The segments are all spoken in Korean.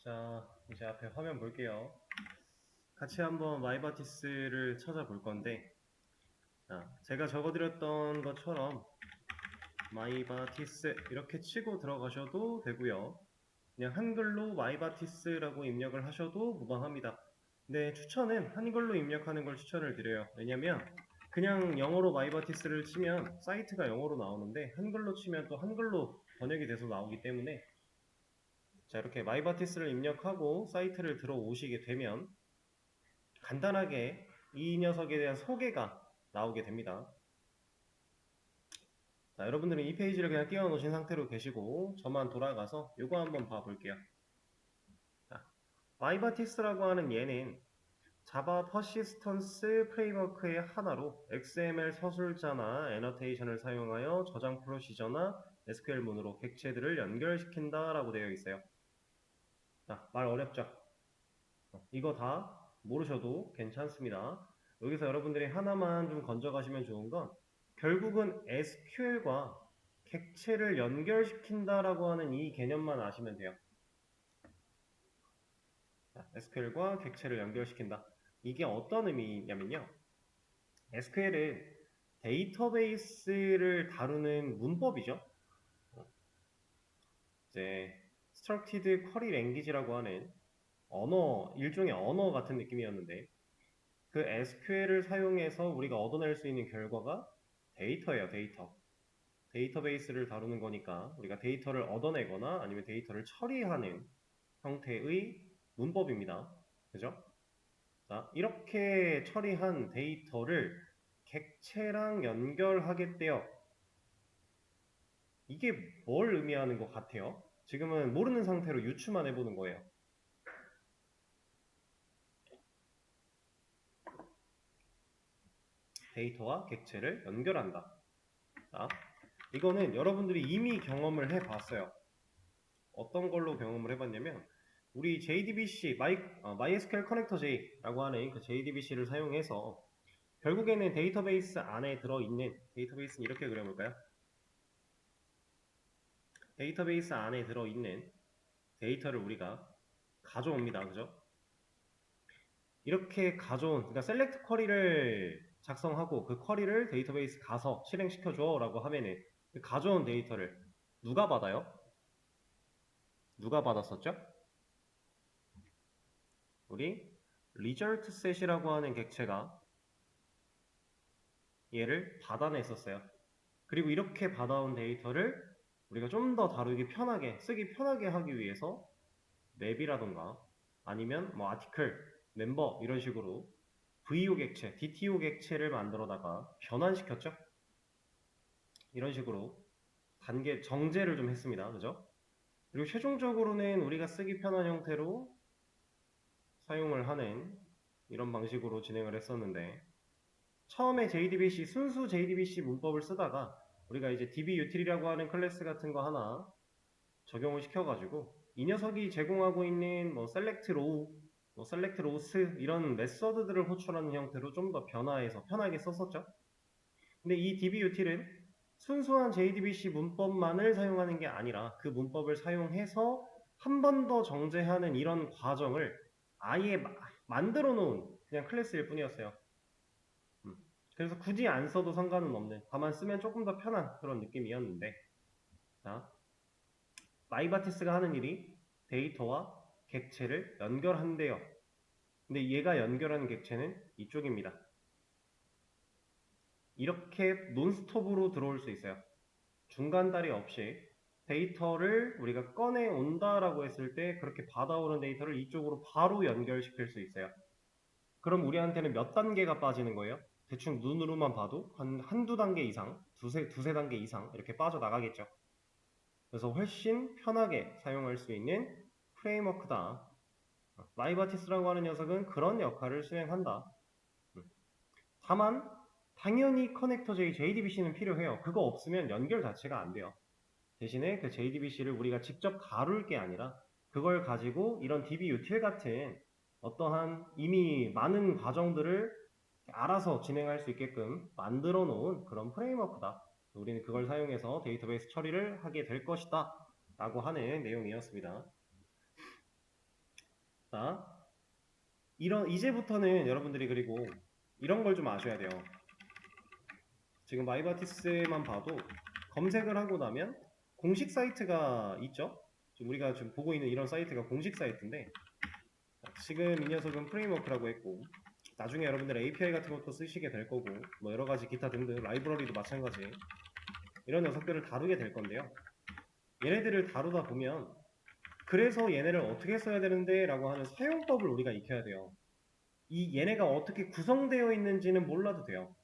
자, 이제 앞에 화면 볼게요. 같이 한번 마이바티스를 찾아볼 건데, 제가 적어드렸던 것처럼 마이바티스 이렇게 치고 들어가셔도 되고요. 그냥 한글로 마이바티스라고 입력을 하셔도 무방합니다. 근데 추천은 한글로 입력하는 걸 추천을 드려요. 왜냐면 그냥 영어로 마이바티스를 치면 사이트가 영어로 나오는데 한글로 치면 또 한글로 번역이 돼서 나오기 때문에, 자, 이렇게 마이바티스를 입력하고 사이트를 들어오시게 되면 간단하게 이 녀석에 대한 소개가 나오게 됩니다. 자, 여러분들은 이 페이지를 그냥 띄워놓으신 상태로 계시고 저만 돌아가서 이거 한번 봐볼게요. 자, 마이바티스라고 하는 얘는 자바 퍼시스턴스 프레임워크의 하나로 XML 서술자나 애너테이션을 사용하여 저장 프로시저나 SQL문으로 객체들을 연결시킨다 라고 되어 있어요. 자, 말 어렵죠? 이거 다 모르셔도 괜찮습니다. 여기서 여러분들이 하나만 좀 건져가시면 좋은 건 결국은 SQL과 객체를 연결시킨다라고 하는 이 개념만 아시면 돼요. SQL과 객체를 연결시킨다. 이게 어떤 의미냐면요. SQL은 데이터베이스를 다루는 문법이죠. 이제 Structured Query Language라고 하는 언어, 일종의 언어 같은 느낌이었는데, 그 SQL을 사용해서 우리가 얻어낼 수 있는 결과가 데이터예요, 데이터. 데이터베이스를 다루는 거니까 우리가 데이터를 얻어내거나 아니면 데이터를 처리하는 형태의 문법입니다. 그죠? 자, 이렇게 처리한 데이터를 객체랑 연결하겠대요. 이게 뭘 의미하는 것 같아요? 지금은 모르는 상태로 유추만 해보는 거예요. 데이터와 객체를 연결한다. 자, 이거는 여러분들이 이미 경험을 해봤어요. 어떤 걸로 경험을 해봤냐면 우리 JDBC, MySQL Connector J라고 하는 그 JDBC를 사용해서 결국에는 데이터베이스 안에 들어있는, 데이터베이스는 이렇게 그려볼까요? 데이터베이스 안에 들어있는 데이터를 우리가 가져옵니다. 그죠? 이렇게 가져온, 그러니까 셀렉트 쿼리를 작성하고 그 쿼리를 데이터베이스 가서 실행시켜줘 라고 하면은 그 가져온 데이터를 누가 받아요? 누가 받았었죠? 우리 result set이라고 하는 객체가 얘를 받아냈었어요. 그리고 이렇게 받아온 데이터를 우리가 좀 더 다루기 편하게, 쓰기 편하게 하기 위해서 맵이라던가 아니면 뭐 아티클, 멤버 이런 식으로 VO 객체, DTO 객체를 만들어다가 변환시켰죠. 이런 식으로 단계 정제를 좀 했습니다. 그죠? 그리고 최종적으로는 우리가 쓰기 편한 형태로 사용을 하는 이런 방식으로 진행을 했었는데, 처음에 JDBC, 순수 JDBC 문법을 쓰다가 우리가 이제 DBUtil이라고 하는 클래스 같은 거 하나 적용을 시켜가지고 이 녀석이 제공하고 있는 뭐 select row, 뭐 select rows 이런 메서드들을 호출하는 형태로 좀 더 변화해서 편하게 썼었죠. 근데 이 DBUtil은 순수한 JDBC 문법만을 사용하는 게 아니라 그 문법을 사용해서 한 번 더 정제하는 이런 과정을 아예 만들어 놓은 그냥 클래스일 뿐이었어요. 그래서 굳이 안 써도 상관은 없는, 다만 쓰면 조금 더 편한 그런 느낌이었는데, 자, 마이바티스가 하는 일이 데이터와 객체를 연결한대요. 근데 얘가 연결하는 객체는 이쪽입니다. 이렇게 논스톱으로 들어올 수 있어요. 중간다리 없이 데이터를 우리가 꺼내 온다라고 했을 때 그렇게 받아오는 데이터를 이쪽으로 바로 연결시킬 수 있어요. 그럼 우리한테는 몇 단계가 빠지는 거예요? 대충 눈으로만 봐도 한두 단계 이상, 두세 단계 이상 이렇게 빠져나가겠죠. 그래서 훨씬 편하게 사용할 수 있는 프레임워크다. 마이바티스라고 하는 녀석은 그런 역할을 수행한다. 다만 당연히 커넥터 J, JDBC는 필요해요. 그거 없으면 연결 자체가 안 돼요. 대신에 그 JDBC를 우리가 직접 다룰 게 아니라 그걸 가지고 이런 DBUtil 같은 어떠한 이미 많은 과정들을 알아서 진행할 수 있게끔 만들어 놓은 그런 프레임워크다. 우리는 그걸 사용해서 데이터베이스 처리를 하게 될 것이다 라고 하는 내용이었습니다. 자, 이제부터는 여러분들이 그리고 이런 걸 좀 아셔야 돼요. 지금 마이바티스만 봐도 검색을 하고 나면 공식 사이트가 있죠? 지금 우리가 지금 보고 있는 이런 사이트가 공식 사이트인데, 지금 이 녀석은 프레임워크라고 했고, 나중에 여러분들 API 같은 것도 쓰시게 될 거고, 뭐 여러 가지 기타 등등 라이브러리도 마찬가지 이런 녀석들을 다루게 될 건데요. 얘네들을 다루다 보면 그래서 얘네를 어떻게 써야 되는데 라고 하는 사용법을 우리가 익혀야 돼요. 얘네가 어떻게 구성되어 있는지는 몰라도 돼요.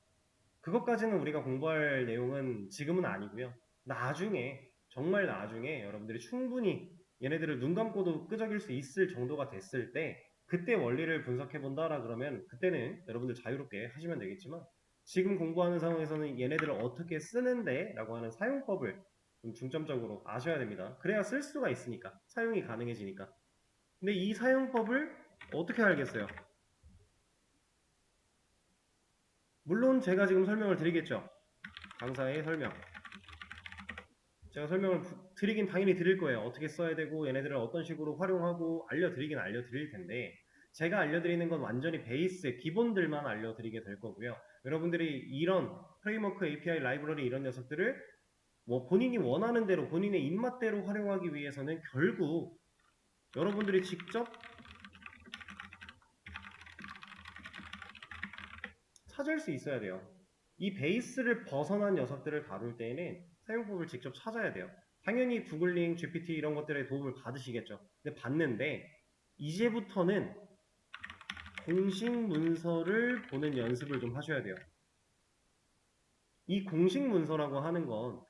그것까지는 우리가 공부할 내용은 지금은 아니고요. 나중에, 정말 나중에 여러분들이 충분히 얘네들을 눈 감고도 끄적일 수 있을 정도가 됐을 때 그때 원리를 분석해 본다라 그러면 그때는 여러분들 자유롭게 하시면 되겠지만, 지금 공부하는 상황에서는 얘네들을 어떻게 쓰는데 라고 하는 사용법을 좀 중점적으로 아셔야 됩니다. 그래야 쓸 수가 있으니까, 사용이 가능해지니까. 근데 이 사용법을 어떻게 알겠어요? 물론 제가 지금 설명을 드리겠죠. 강사의 설명. 제가 설명을 드리긴 당연히 드릴 거예요. 어떻게 써야 되고 얘네들을 어떤 식으로 활용하고 알려드리긴 알려드릴 텐데, 제가 알려드리는 건 완전히 베이스, 기본들만 알려드리게 될 거고요. 여러분들이 이런 프레임워크, API, 라이브러리 이런 녀석들을 뭐 본인이 원하는 대로, 본인의 입맛대로 활용하기 위해서는 결국 여러분들이 직접 찾을 수 있어야 돼요. 이 베이스를 벗어난 녀석들을 다룰 때에는 사용법을 직접 찾아야 돼요. 당연히 구글링, GPT 이런 것들의 도움을 받으시겠죠. 근데 받는데 이제부터는 공식 문서를 보는 연습을 좀 하셔야 돼요. 이 공식 문서라고 하는 건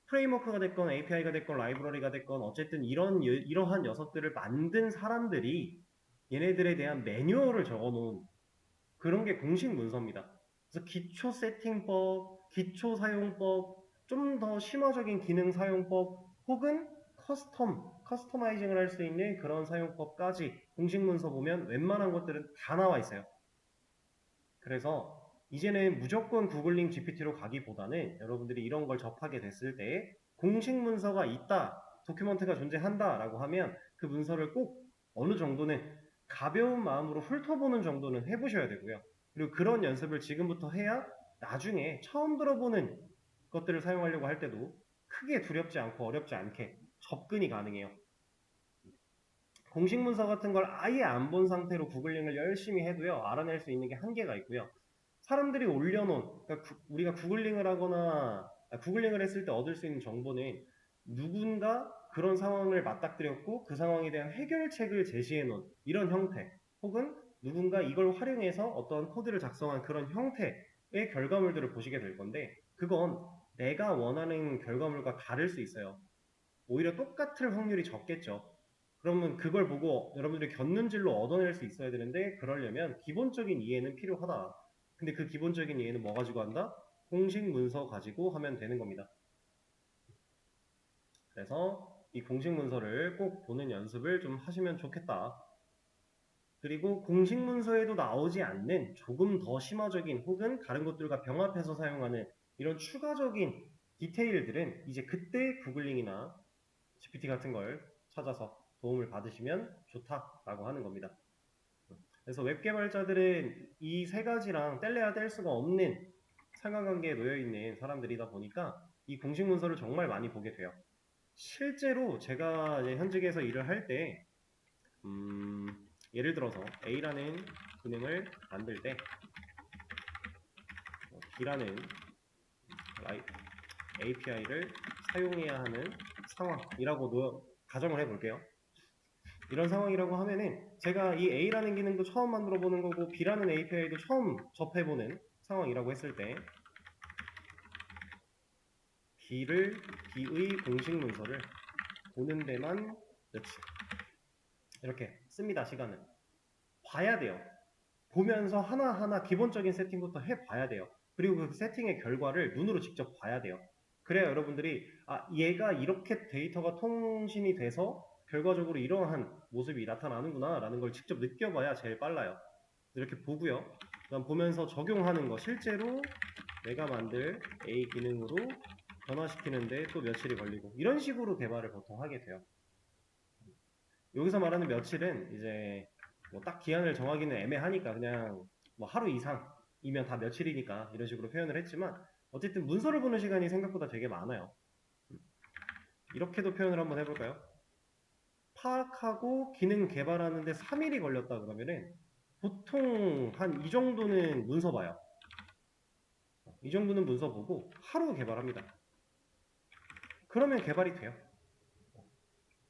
프레임워크가 됐건 API가 됐건 라이브러리가 됐건 어쨌든 이러한 녀석들을 만든 사람들이 얘네들에 대한 매뉴얼을 적어놓은 그런 게 공식 문서입니다. 그래서 기초 세팅법, 기초 사용법, 좀 더 심화적인 기능 사용법, 혹은 커스터마이징을 할 수 있는 그런 사용법까지 공식 문서 보면 웬만한 것들은 다 나와 있어요. 그래서 이제는 무조건 구글링 GPT로 가기보다는 여러분들이 이런 걸 접하게 됐을 때 공식 문서가 있다, 도큐먼트가 존재한다 라고 하면 그 문서를 꼭 어느 정도는 가벼운 마음으로 훑어보는 정도는 해보셔야 되고요. 그리고 그런 연습을 지금부터 해야 나중에 처음 들어보는 것들을 사용하려고 할 때도 크게 두렵지 않고 어렵지 않게 접근이 가능해요. 공식 문서 같은 걸 아예 안 본 상태로 구글링을 열심히 해도요, 알아낼 수 있는 게 한계가 있고요. 사람들이 올려놓은, 그러니까 우리가 구글링을 하거나 구글링을 했을 때 얻을 수 있는 정보는 누군가 그런 상황을 맞닥뜨렸고 그 상황에 대한 해결책을 제시해 놓은 이런 형태, 혹은 누군가 이걸 활용해서 어떤 코드를 작성한 그런 형태의 결과물들을 보시게 될 건데, 그건 내가 원하는 결과물과 다를 수 있어요. 오히려 똑같을 확률이 적겠죠. 그러면 그걸 보고 여러분들이 곁눈질로 얻어낼 수 있어야 되는데, 그러려면 기본적인 이해는 필요하다. 근데 그 기본적인 이해는 뭐 가지고 한다? 공식 문서 가지고 하면 되는 겁니다. 그래서 이 공식 문서를 꼭 보는 연습을 좀 하시면 좋겠다. 그리고 공식 문서에도 나오지 않는 조금 더 심화적인 혹은 다른 것들과 병합해서 사용하는 이런 추가적인 디테일들은 이제 그때 구글링이나 GPT 같은 걸 찾아서 도움을 받으시면 좋다라고 하는 겁니다. 그래서 웹 개발자들은 이 세 가지랑 뗄래야 뗄 수가 없는 상관관계에 놓여 있는 사람들이다 보니까 이 공식 문서를 정말 많이 보게 돼요. 실제로 제가 이제 현직에서 일을 할 때, 예를 들어서 A라는 기능을 만들 때 B라는 API를 사용해야 하는 상황이라고 가정을 해볼게요. 이런 상황이라고 하면은 제가 이 A라는 기능도 처음 만들어 보는 거고 B라는 API도 처음 접해보는 상황이라고 했을 때, B의 공식 문서를 보는 데만 며칠 이렇게 씁니다. 시간을 봐야 돼요. 보면서 하나하나 기본적인 세팅부터 해봐야 돼요. 그리고 그 세팅의 결과를 눈으로 직접 봐야 돼요. 그래야 여러분들이 얘가 이렇게 데이터가 통신이 돼서 결과적으로 이러한 모습이 나타나는구나 라는 걸 직접 느껴봐야 제일 빨라요. 이렇게 보고요. 그다음 보면서 적용하는 거, 실제로 내가 만들 A 기능으로 변화시키는데 또 며칠이 걸리고, 이런 식으로 개발을 보통 하게 돼요. 여기서 말하는 며칠은 이제 뭐 딱 기한을 정하기는 애매하니까 그냥 뭐 하루 이상이면 다 며칠이니까 이런 식으로 표현을 했지만 어쨌든 문서를 보는 시간이 생각보다 되게 많아요. 이렇게도 표현을 한번 해볼까요? 파악하고 기능 개발하는데 3일이 걸렸다 그러면은 보통 한 이 정도는 문서 봐요. 이 정도는 문서 보고 하루 개발합니다. 그러면 개발이 돼요.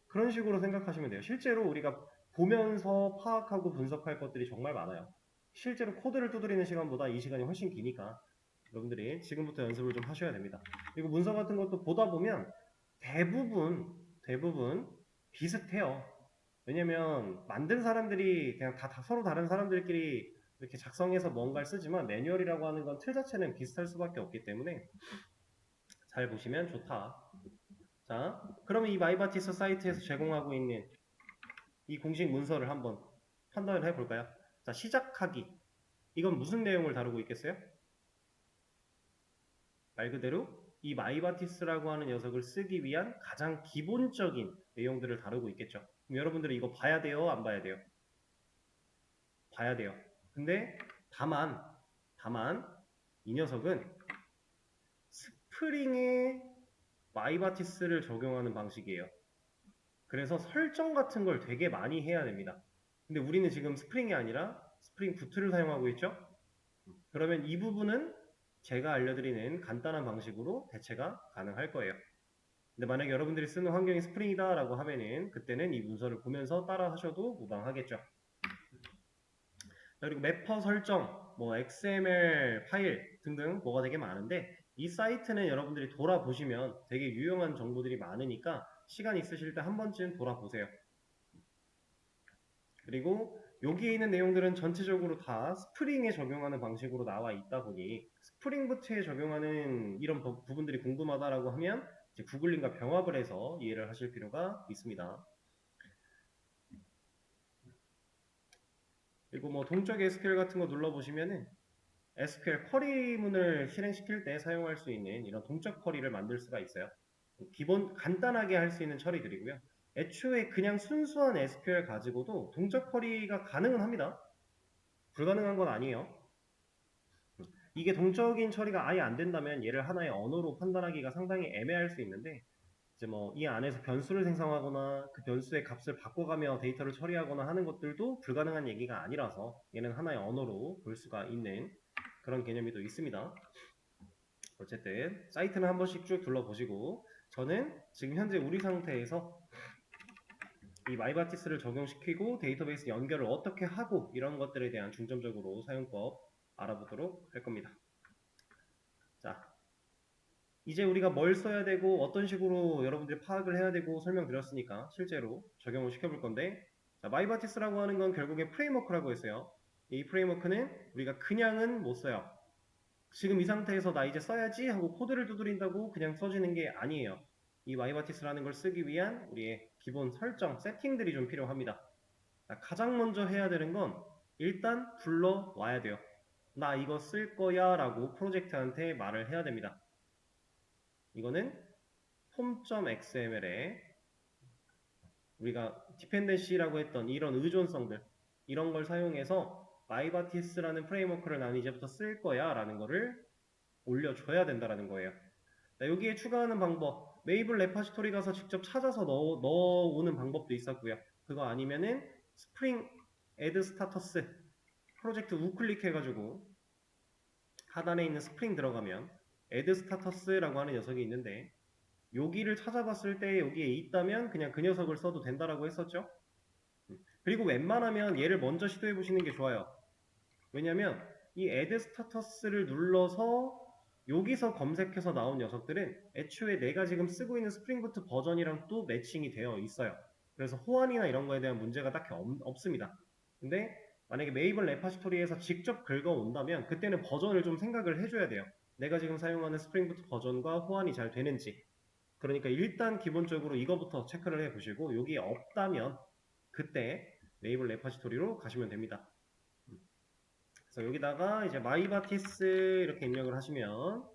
그런 식으로 생각하시면 돼요. 실제로 우리가 보면서 파악하고 분석할 것들이 정말 많아요. 실제로 코드를 두드리는 시간보다 이 시간이 훨씬 기니까 여러분들이 지금부터 연습을 좀 하셔야 됩니다. 그리고 문서 같은 것도 보다 보면 대부분 비슷해요. 왜냐면 만든 사람들이 그냥 다 서로 다른 사람들끼리 이렇게 작성해서 뭔가를 쓰지만 매뉴얼이라고 하는 건 틀 자체는 비슷할 수밖에 없기 때문에 잘 보시면 좋다. 자, 그러면 이 마이바티스 사이트에서 제공하고 있는 이 공식 문서를 한번 판단을 해볼까요? 자, 시작하기. 이건 무슨 내용을 다루고 있겠어요? 말 그대로 이 마이바티스라고 하는 녀석을 쓰기 위한 가장 기본적인 내용들을 다루고 있겠죠. 그럼 여러분들은 이거 봐야 돼요? 안 봐야 돼요? 봐야 돼요. 근데 다만 이 녀석은 스프링에 마이바티스를 적용하는 방식이에요. 그래서 설정 같은 걸 되게 많이 해야 됩니다. 근데 우리는 지금 스프링이 아니라 스프링 부트를 사용하고 있죠? 그러면 이 부분은 제가 알려드리는 간단한 방식으로 대체가 가능할 거예요. 근데 만약에 여러분들이 쓰는 환경이 스프링이다 라고 하면은 그때는 이 문서를 보면서 따라 하셔도 무방하겠죠. 그리고 매퍼 설정, 뭐 XML 파일 등등 뭐가 되게 많은데 이 사이트는 여러분들이 돌아보시면 되게 유용한 정보들이 많으니까 시간 있으실 때 한 번쯤 돌아보세요. 그리고 여기에 있는 내용들은 전체적으로 다 스프링에 적용하는 방식으로 나와 있다 보니 스프링 부트에 적용하는 이런 부분들이 궁금하다라고 하면 이제 구글링과 병합을 해서 이해를 하실 필요가 있습니다. 그리고 뭐 동적 SQL 같은 거 눌러보시면은 SQL 쿼리문을 실행시킬 때 사용할 수 있는 이런 동적 쿼리를 만들 수가 있어요. 기본 간단하게 할 수 있는 처리들이고요. 애초에 그냥 순수한 SQL 가지고도 동적 쿼리가 가능은 합니다. 불가능한 건 아니에요. 이게 동적인 처리가 아예 안 된다면 얘를 하나의 언어로 판단하기가 상당히 애매할 수 있는데 이제 뭐 이 안에서 변수를 생성하거나 그 변수의 값을 바꿔가며 데이터를 처리하거나 하는 것들도 불가능한 얘기가 아니라서 얘는 하나의 언어로 볼 수가 있는 그런 개념이 또 있습니다. 어쨌든 사이트는 한 번씩 쭉 둘러보시고 저는 지금 현재 우리 상태에서 이 마이바티스를 적용시키고 데이터베이스 연결을 어떻게 하고 이런 것들에 대한 중점적으로 사용법 알아보도록 할 겁니다. 자, 이제 우리가 뭘 써야 되고 어떤 식으로 여러분들이 파악을 해야 되고 설명드렸으니까 실제로 적용을 시켜볼 건데 자, 마이바티스라고 하는 건 결국에 프레임워크라고 했어요. 이 프레임워크는 우리가 그냥은 못 써요. 지금 이 상태에서 나 이제 써야지 하고 코드를 두드린다고 그냥 써지는 게 아니에요. 이 마이바티스라는 걸 쓰기 위한 우리의 기본 설정, 세팅들이 좀 필요합니다. 가장 먼저 해야 되는 건 일단 불러와야 돼요. 나 이거 쓸 거야 라고 프로젝트한테 말을 해야 됩니다. 이거는 form.xml에 우리가 dependency라고 했던 이런 의존성들 이런 걸 사용해서 마이바티스라는 프레임워크를 난 이제부터 쓸 거야 라는 거를 올려줘야 된다는 거예요. 여기에 추가하는 방법 메이블 레파지토리 가서 직접 찾아서 넣어오는 방법도 있었고요. 그거 아니면은 스프링 애드 스타터스 프로젝트 우클릭 해가지고 하단에 있는 스프링 들어가면 애드 스타터스라고 하는 녀석이 있는데 여기를 찾아봤을 때 여기에 있다면 그냥 그 녀석을 써도 된다라고 했었죠. 그리고 웬만하면 얘를 먼저 시도해 보시는 게 좋아요. 왜냐면 이 add status를 눌러서 여기서 검색해서 나온 녀석들은 애초에 내가 지금 쓰고 있는 스프링 부트 버전이랑 또 매칭이 되어 있어요. 그래서 호환이나 이런 거에 대한 문제가 딱히 없습니다. 근데 만약에 메이블 레파지토리에서 직접 긁어온다면 그때는 버전을 좀 생각을 해줘야 돼요. 내가 지금 사용하는 스프링 부트 버전과 호환이 잘 되는지. 그러니까 일단 기본적으로 이거부터 체크를 해 보시고 여기에 없다면 그때 메이블 레파지토리로 가시면 됩니다. 그래서 여기다가 이제 마이바티스 이렇게 입력을 하시면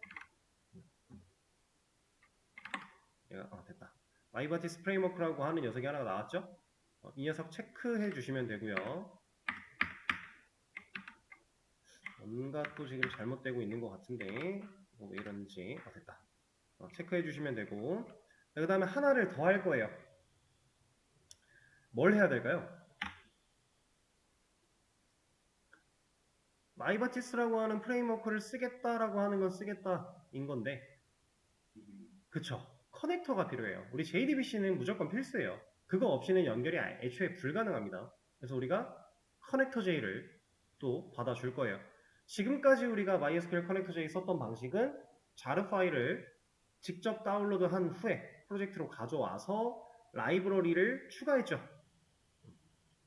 됐다. 마이바티스 프레임워크라고 하는 녀석이 하나가 나왔죠? 이 녀석 체크해 주시면 되고요. 뭔가 또 지금 잘못되고 있는 것 같은데 이거 왜 이러는지 됐다. 체크해 주시면 되고, 그 다음에 하나를 더 할 거예요. 뭘 해야 될까요? 마이바티스라고 하는 프레임워크를 쓰겠다라고 하는 건 쓰겠다인 건데, 그쵸? 커넥터가 필요해요. 우리 JDBC는 무조건 필수예요. 그거 없이는 연결이 애초에 불가능합니다. 그래서 우리가 커넥터 J를 또 받아줄 거예요. 지금까지 우리가 MySQL 커넥터 J 썼던 방식은 자르 파일을 직접 다운로드한 후에 프로젝트로 가져와서 라이브러리를 추가했죠.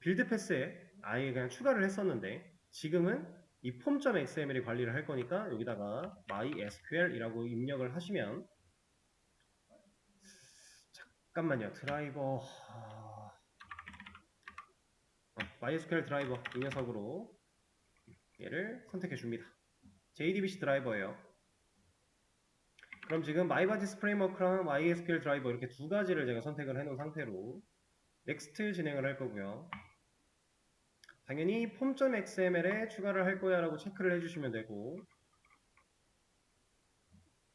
빌드 패스에 아예 그냥 추가를 했었는데, 지금은 이 폼.xml이 관리를 할 거니까 여기다가 MySQL이라고 입력을 하시면, 잠깐만요. 드라이버 MySQL 드라이버 이 녀석으로 얘를 선택해 줍니다. JDBC 드라이버예요. 그럼 지금 마이바티스 프레임워크랑 MySQL 드라이버 이렇게 두 가지를 제가 선택을 해 놓은 상태로 넥스트 진행을 할 거고요. 당연히 폼.xml에 추가를 할 거야 라고 체크를 해주시면 되고,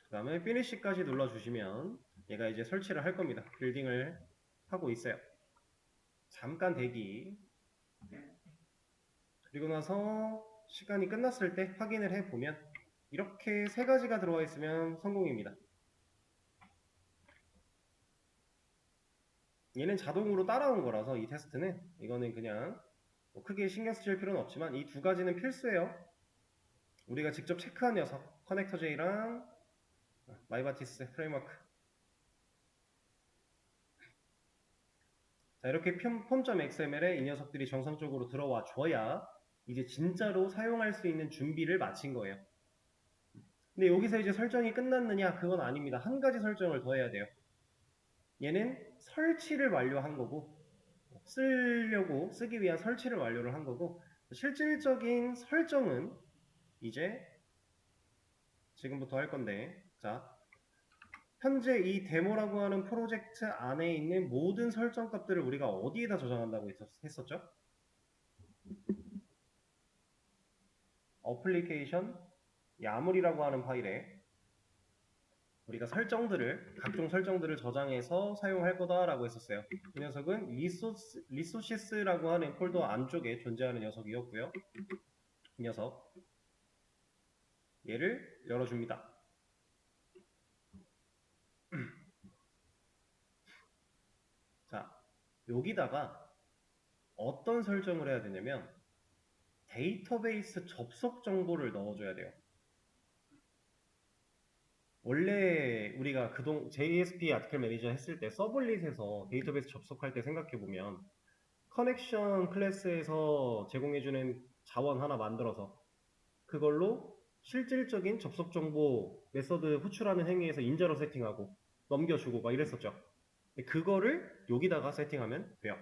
그 다음에 Finish까지 눌러주시면 얘가 이제 설치를 할 겁니다. 빌딩을 하고 있어요. 잠깐 대기. 그리고 나서 시간이 끝났을 때 확인을 해보면 이렇게 세 가지가 들어와 있으면 성공입니다. 얘는 자동으로 따라온 거라서 이 테스트는, 이거는 그냥 뭐 크게 신경 쓰실 필요는 없지만 이 두 가지는 필수예요. 우리가 직접 체크한 녀석, 커넥터 J랑 마이바티스 프레임워크. 자, 이렇게 폼.xml에 이 녀석들이 정상적으로 들어와 줘야 이제 진짜로 사용할 수 있는 준비를 마친 거예요. 근데 여기서 이제 설정이 끝났느냐? 그건 아닙니다. 한 가지 설정을 더 해야 돼요. 얘는 설치를 완료한 거고, 쓰기 위한 설치를 완료를 한 거고, 실질적인 설정은 이제 지금부터 할 건데, 자, 현재 이 데모라고 하는 프로젝트 안에 있는 모든 설정 값들을 우리가 어디에다 저장한다고 했었죠? 어플리케이션 야물이라고 하는 파일에 우리가 각종 설정들을 저장해서 사용할 거다라고 했었어요. 이 녀석은 리소시스라고 하는 폴더 안쪽에 존재하는 녀석이었고요. 이 녀석 얘를 열어줍니다. 자, 여기다가 어떤 설정을 해야 되냐면 데이터베이스 접속 정보를 넣어줘야 돼요. 원래 우리가 JSP 아티클 매니저 했을 때 서블릿에서 데이터베이스 접속할 때 생각해보면 커넥션 클래스에서 제공해주는 자원 하나 만들어서 그걸로 실질적인 접속 정보 메서드 호출하는 행위에서 인자로 세팅하고 넘겨주고 막 이랬었죠. 그거를 여기다가 세팅하면 돼요.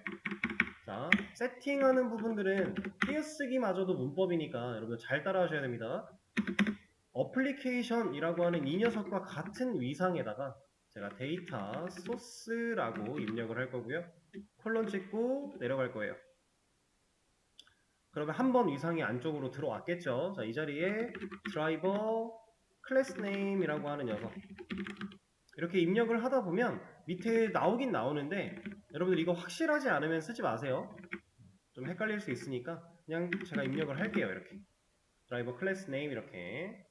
자, 세팅하는 부분들은 띄어쓰기마저도 문법이니까 여러분 잘 따라하셔야 됩니다. 어플리케이션이라고 하는 이 녀석과 같은 위상에다가 제가 데이터 소스라고 입력을 할 거고요. 콜론 찍고 내려갈 거예요. 그러면 한 번 위상이 안쪽으로 들어왔겠죠. 자, 이 자리에 드라이버 클래스 네임이라고 하는 녀석 이렇게 입력을 하다 보면 밑에 나오긴 나오는데 여러분들 이거 확실하지 않으면 쓰지 마세요. 좀 헷갈릴 수 있으니까 그냥 제가 입력을 할게요. 이렇게 드라이버 클래스 네임 이렇게.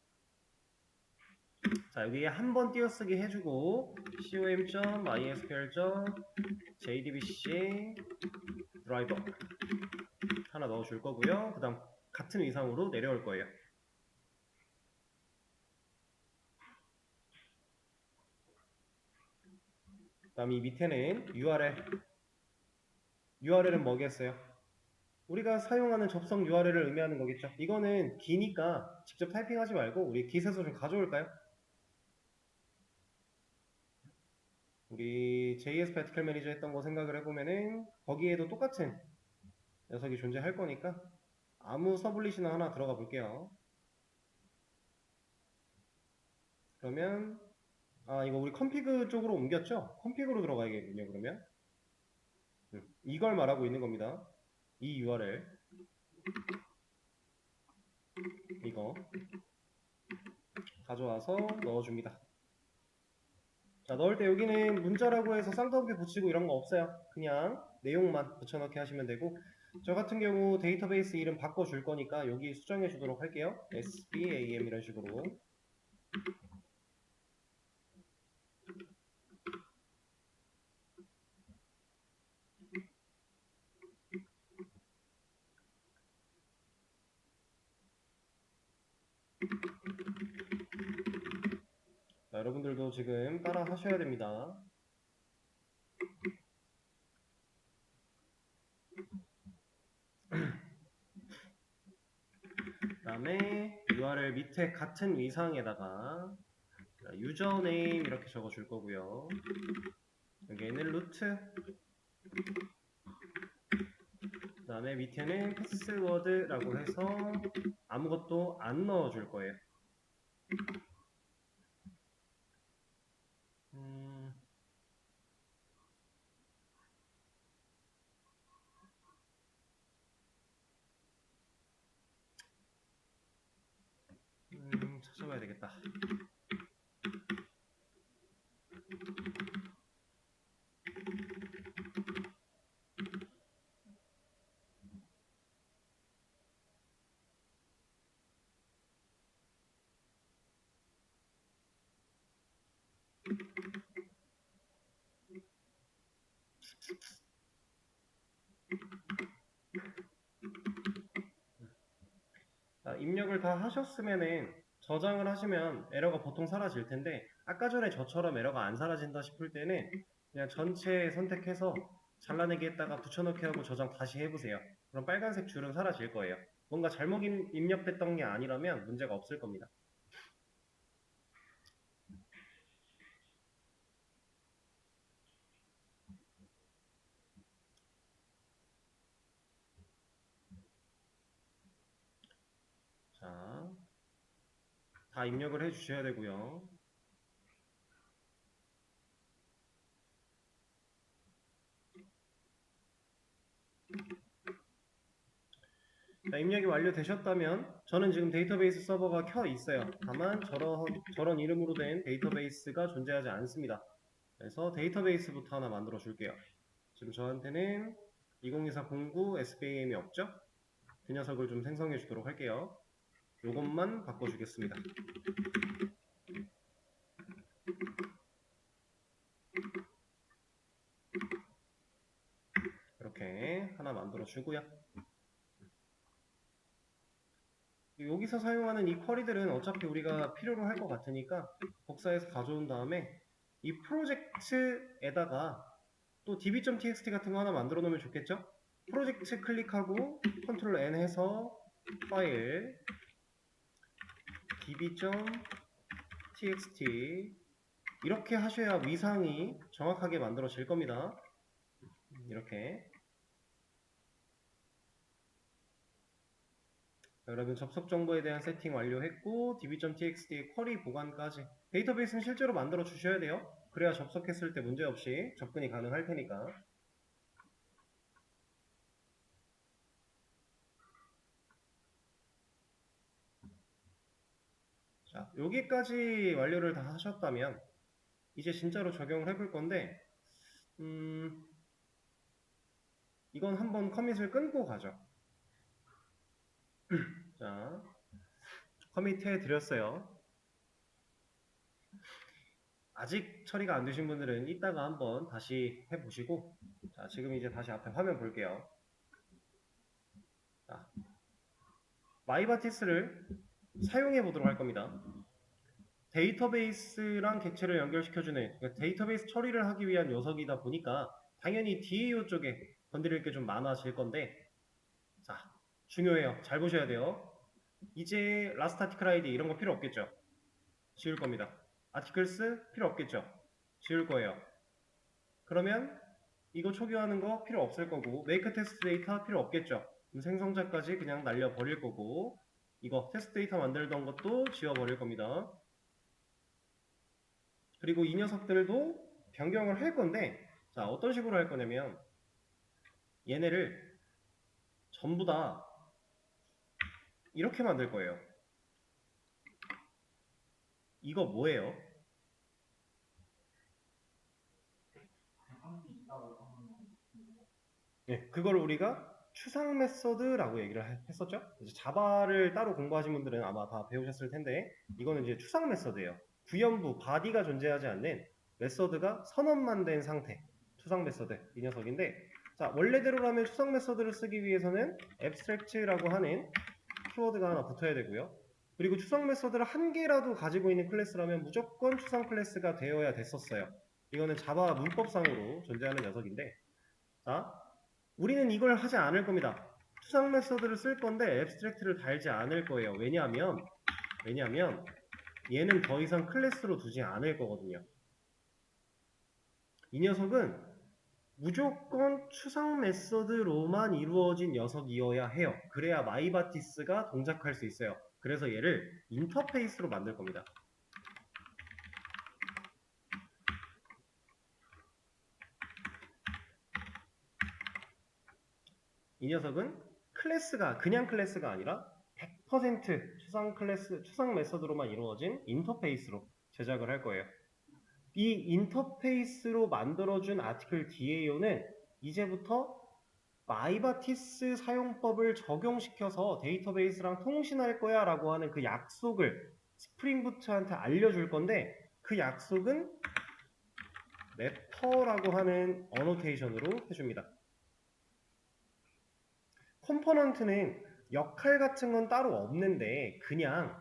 자, 여기에 한 번 띄어쓰기 해주고 com.mysql.jdbc 드라이버 하나 넣어줄 거고요. 그 다음 같은 위상으로 내려올 거예요. 그 다음 이 밑에는 URL은 뭐겠어요? 우리가 사용하는 접속 URL을 의미하는 거겠죠. 이거는 기니까 직접 타이핑하지 말고 우리 깃에서 좀 가져올까요? 우리 JS 아티클 매니저 했던 거 생각을 해보면은 거기에도 똑같은 녀석이 존재할 거니까 아무 서블릿이나 하나 들어가 볼게요. 그러면 이거 우리 컴피그 쪽으로 옮겼죠? 컴피그로 들어가야겠군요. 그러면 이걸 말하고 있는 겁니다. 이 URL 이거 가져와서 넣어줍니다. 자, 넣을 때 여기는 문자라고 해서 쌍따옴표 붙이고 이런 거 없어요. 그냥 내용만 붙여넣기 하시면 되고, 저 같은 경우 데이터베이스 이름 바꿔줄 거니까 여기 수정해 주도록 할게요. SBAM 이런 식으로. 자, 여러분들도 지금 따라 하셔야 됩니다. 그 다음에 URL 밑에 같은 위상에다가 유저네임 이렇게 적어줄 거고요. 여기에는 루트, 그 다음에 밑에는 패스워드라고 해서 아무것도 안 넣어줄 거예요. 찾아봐야 되겠다. 자, 입력을 다 하셨으면은 저장을 하시면 에러가 보통 사라질 텐데, 아까 전에 저처럼 에러가 안 사라진다 싶을 때는 그냥 전체 선택해서 잘라내기 했다가 붙여넣기 하고 저장 다시 해보세요. 그럼 빨간색 줄은 사라질 거예요. 뭔가 잘못 입력됐던 게 아니라면 문제가 없을 겁니다. 자, 다 입력을 해 주셔야 되고요. 자, 입력이 완료되셨다면 저는 지금 데이터베이스 서버가 켜 있어요. 다만 저런 이름으로 된 데이터베이스가 존재하지 않습니다. 그래서 데이터베이스부터 하나 만들어 줄게요. 지금 저한테는 202409 SBAM이 없죠? 그 녀석을 좀 생성해 주도록 할게요. 요것만 바꿔주겠습니다. 이렇게 하나 만들어 주고요. 여기서 사용하는 이 쿼리들은 어차피 우리가 필요로 할 것 같으니까 복사해서 가져온 다음에 이 프로젝트에다가 또 db.txt 같은 거 하나 만들어 놓으면 좋겠죠? 프로젝트 클릭하고 컨트롤 N 해서 파일 db.txt 이렇게 하셔야 위상이 정확하게 만들어질 겁니다. 이렇게. 여러분 접속 정보에 대한 세팅 완료했고 db.txt의 쿼리 보관까지 데이터베이스는 실제로 만들어 주셔야 돼요. 그래야 접속했을 때 문제없이 접근이 가능할 테니까. 자, 여기까지 완료를 다 하셨다면 이제 진짜로 적용을 해볼 건데 이건 한번 커밋을 끊고 가죠. 자, 커밋 해드렸어요. 아직 처리가 안 되신 분들은 이따가 한번 다시 해보시고, 자, 지금 이제 다시 앞에 화면 볼게요. 자, 마이바티스를 사용해 보도록 할 겁니다. 데이터베이스랑 객체를 연결시켜주는, 그러니까 데이터베이스 처리를 하기 위한 녀석이다 보니까 당연히 DAO 쪽에 건드릴 게 좀 많아질 건데, 자, 중요해요. 잘 보셔야 돼요. 이제 라스트 아티클 아이디 이런 거 필요 없겠죠? 지울 겁니다. 아티클스 필요 없겠죠? 지울 거예요. 그러면 이거 초기화하는 거 필요 없을 거고 메이크 테스트 데이터 필요 없겠죠? 그럼 생성자까지 그냥 날려 버릴 거고 이거 테스트 데이터 만들던 것도 지워 버릴 겁니다. 그리고 이 녀석들도 변경을 할 건데 자 어떤 식으로 할 거냐면 얘네를 전부 다 이렇게 만들 거예요. 이거 뭐예요? 네, 그걸 우리가 추상 메서드라고 얘기를 했었죠. 이제 자바를 따로 공부하신 분들은 아마 다 배우셨을 텐데 이거는 이제 추상 메서드예요. 구현부, 바디가 존재하지 않는 메서드가 선언만 된 상태. 추상 메서드 이 녀석인데, 자 원래대로라면 추상 메서드를 쓰기 위해서는 abstract라고 하는 키워드가 하나 붙어야 되고요. 그리고 추상 메서드를 한 개라도 가지고 있는 클래스라면 무조건 추상 클래스가 되어야 됐었어요. 이거는 자바 문법상으로 존재하는 녀석인데, 자 우리는 이걸 하지 않을 겁니다. 추상 메서드를 쓸 건데 앱스트랙트를 달지 않을 거예요. 왜냐하면 얘는 더 이상 클래스로 두지 않을 거거든요. 이 녀석은 무조건 추상 메서드로만 이루어진 녀석이어야 해요. 그래야 마이바티스가 동작할 수 있어요. 그래서 얘를 인터페이스로 만들 겁니다. 이 녀석은 클래스가 그냥 클래스가 아니라 100% 추상 메서드로만 이루어진 인터페이스로 제작을 할 거예요. 이 인터페이스로 만들어준 아티클 DAO는 이제부터 마이바티스 사용법을 적용시켜서 데이터베이스랑 통신할 거야 라고 하는 그 약속을 스프링부트한테 알려줄 건데, 그 약속은 래퍼라고 하는 어노테이션으로 해줍니다. 컴포넌트는 역할 같은 건 따로 없는데 그냥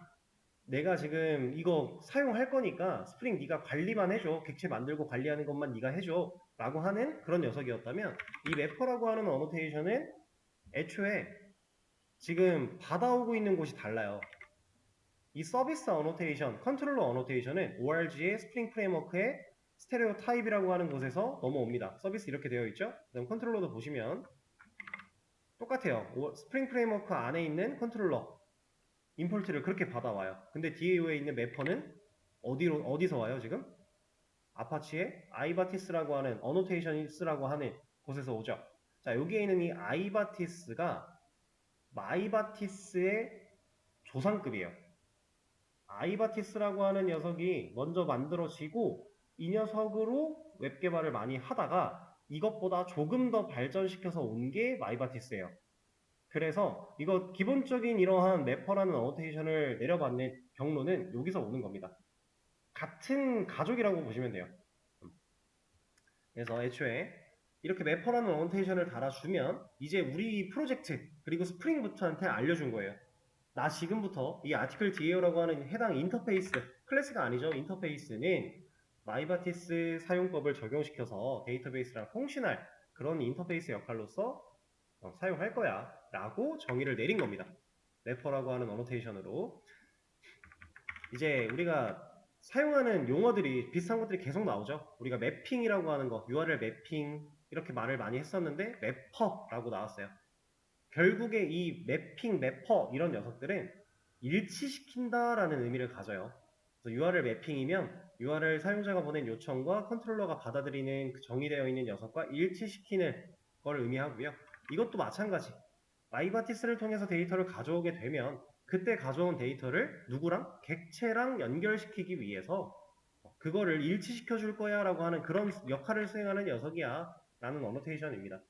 내가 지금 이거 사용할 거니까 스프링 네가 관리만 해줘, 객체 만들고 관리하는 것만 네가 해줘 라고 하는 그런 녀석이었다면, 이 래퍼라고 하는 어노테이션은 애초에 지금 받아오고 있는 곳이 달라요. 이 서비스 어노테이션, 컨트롤러 어노테이션은 ORG의 스프링 프레임워크의 스테레오 타입이라고 하는 곳에서 넘어옵니다. 서비스 이렇게 되어 있죠? 그럼 컨트롤러도 보시면 똑같아요. 스프링 프레임워크 안에 있는 컨트롤러 임포트를 그렇게 받아와요. 근데 DAO에 있는 매퍼는 어디서 와요 지금? 아파치의 아이바티스라고 하는 어노테이션스라고 하는 곳에서 오죠. 자, 여기에 있는 이 아이바티스가 마이바티스의 조상급이에요. 아이바티스라고 하는 녀석이 먼저 만들어지고 이 녀석으로 웹 개발을 많이 하다가 이것보다 조금 더 발전시켜서 온 게 마이바티스예요. 그래서 이거 기본적인 이러한 래퍼라는 어노테이션을 내려받는 경로는 여기서 오는 겁니다. 같은 가족이라고 보시면 돼요. 그래서 애초에 이렇게 래퍼라는 어노테이션을 달아주면 이제 우리 프로젝트 그리고 스프링부트한테 알려준 거예요. 나 지금부터 이 아티클 DAO라고 하는 해당 인터페이스, 클래스가 아니죠. 인터페이스는 마이바티스 사용법을 적용시켜서 데이터베이스랑 통신할 그런 인터페이스 역할로서 사용할 거야 라고 정의를 내린 겁니다. 래퍼라고 하는 어노테이션으로. 이제 우리가 사용하는 용어들이 비슷한 것들이 계속 나오죠. 우리가 매핑이라고 하는 거, URL 매핑 이렇게 말을 많이 했었는데 래퍼라고 나왔어요. 결국에 이 매핑, 래퍼 이런 녀석들은 일치시킨다라는 의미를 가져요. 그래서 URL 매핑이면 URL 사용자가 보낸 요청과 컨트롤러가 받아들이는 그 정의되어 있는 녀석과 일치시키는 걸 의미하고요. 이것도 마찬가지. 마이바티스를 통해서 데이터를 가져오게 되면 그때 가져온 데이터를 누구랑? 객체랑 연결시키기 위해서 그거를 일치시켜 줄 거야 라고 하는 그런 역할을 수행하는 녀석이야 라는 어노테이션입니다.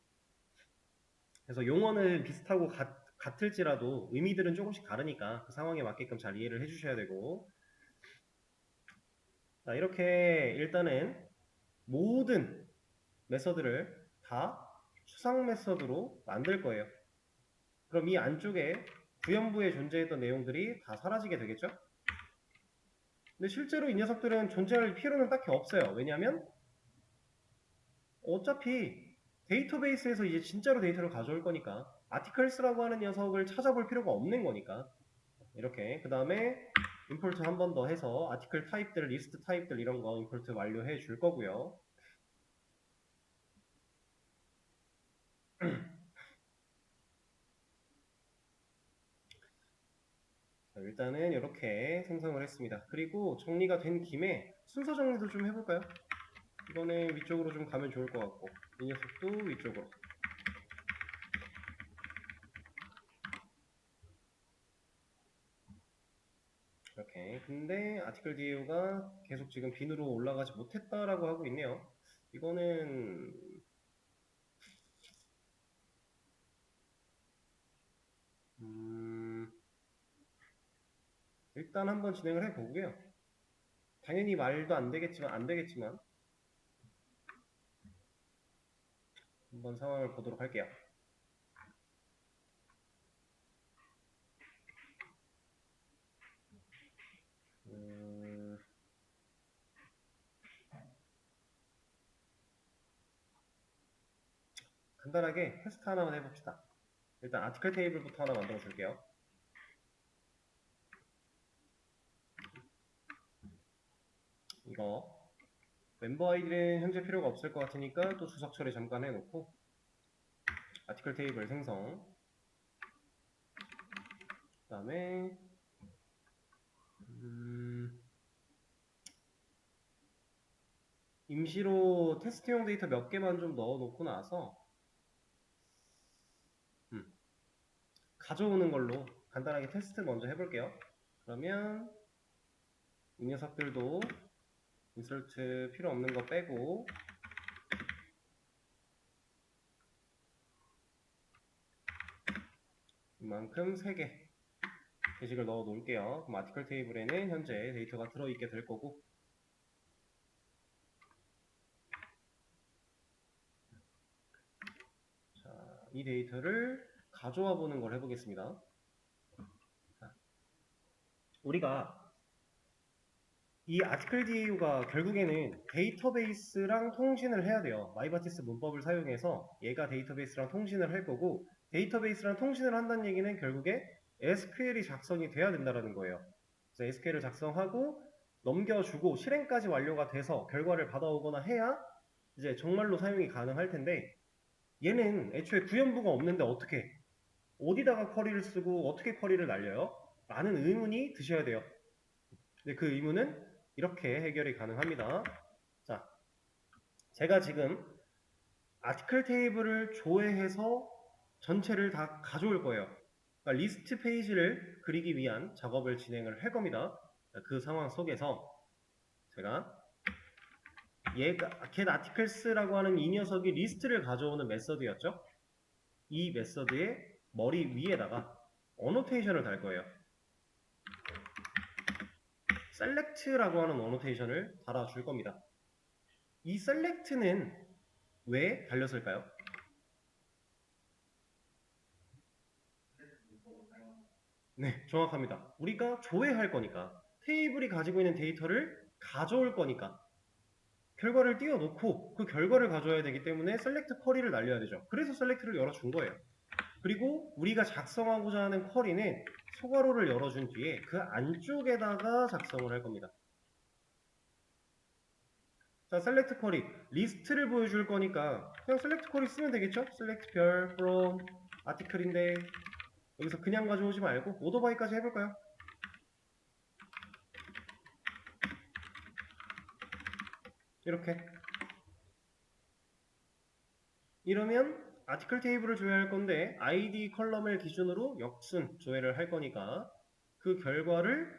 그래서 용어는 비슷하고 같을지라도 의미들은 조금씩 다르니까 그 상황에 맞게끔 잘 이해를 해주셔야 되고, 자, 이렇게 일단은 모든 메서드를 다 추상 메서드로 만들 거예요. 그럼 이 안쪽에 구현부에 존재했던 내용들이 다 사라지게 되겠죠? 근데 실제로 이 녀석들은 존재할 필요는 딱히 없어요. 왜냐하면 어차피 데이터베이스에서 이제 진짜로 데이터를 가져올 거니까 아티클스라고 하는 녀석을 찾아볼 필요가 없는 거니까. 이렇게 그 다음에 임포트 한 번 더 해서 아티클 타입들, 리스트 타입들 이런 거 임포트 완료해 줄 거고요. 자, 일단은 이렇게 생성을 했습니다. 그리고 정리가 된 김에 순서 정리도 좀 해볼까요? 이거는 위쪽으로 좀 가면 좋을 것 같고 이 녀석도 위쪽으로. 이렇게. 근데 아티클 DAU가 계속 지금 빈으로 올라가지 못했다라고 하고 있네요. 이거는 일단 한번 진행을 해보고요. 당연히 말도 안 되겠지만 한번 상황을 보도록 할게요. 간단하게 테스트 하나만 해봅시다. 일단 아티클 테이블부터 하나 만들어 줄게요. 이거 멤버 아이디는 현재 필요가 없을 것 같으니까 또 주석 처리 잠깐 해놓고 아티클 테이블 생성, 그 다음에 임시로 테스트용 데이터 몇 개만 좀 넣어놓고 나서 가져오는 걸로 간단하게 테스트 먼저 해볼게요. 그러면 이 녀석들도 인서트 필요 없는 거 빼고 이만큼 3개 게시글 넣어 놓을게요. 그럼 아티클 테이블에는 현재 데이터가 들어있게 될 거고, 자, 이 데이터를 가져와 보는 걸 해보겠습니다. 자, 우리가 이 아티클 DAU가 결국에는 데이터베이스랑 통신을 해야 돼요. 마이바티스 문법을 사용해서 얘가 데이터베이스랑 통신을 할 거고, 데이터베이스랑 통신을 한다는 얘기는 결국에 SQL이 작성이 돼야 된다는 거예요. 그래서 SQL을 작성하고 넘겨주고 실행까지 완료가 돼서 결과를 받아오거나 해야 이제 정말로 사용이 가능할 텐데, 얘는 애초에 구현부가 없는데 어디다가 쿼리를 쓰고 어떻게 쿼리를 날려요? 라는 의문이 드셔야 돼요. 근데 그 의문은 이렇게 해결이 가능합니다. 자, 제가 지금 아티클 테이블을 조회해서 전체를 다 가져올 거예요. 그러니까 리스트 페이지를 그리기 위한 작업을 진행을 할 겁니다. 그 상황 속에서 제가 얘가 getArticles라고 하는 이 녀석이 리스트를 가져오는 메서드였죠. 이 메서드의 머리 위에다가 어노테이션을 달 거예요. select라고 하는 어노테이션을 달아줄 겁니다. 이 select는 왜 달렸을까요? 네, 정확합니다. 우리가 조회할 거니까, 테이블이 가지고 있는 데이터를 가져올 거니까 결과를 띄워놓고 그 결과를 가져야 되기 때문에 select 쿼리를 날려야 되죠. 그래서 select를 열어준 거예요. 그리고 우리가 작성하고자 하는 쿼리는 소괄호를 열어준 뒤에 그 안쪽에다가 작성을 할 겁니다. 자, select 쿼리 리스트를 보여줄 거니까 그냥 select 쿼리 쓰면 되겠죠? select 별 from article인데 여기서 그냥 가져오지 말고 오더바이까지 해볼까요? 이렇게. 이러면 아티클 테이블을 조회할 건데 id 컬럼을 기준으로 역순 조회를 할 거니까 그 결과를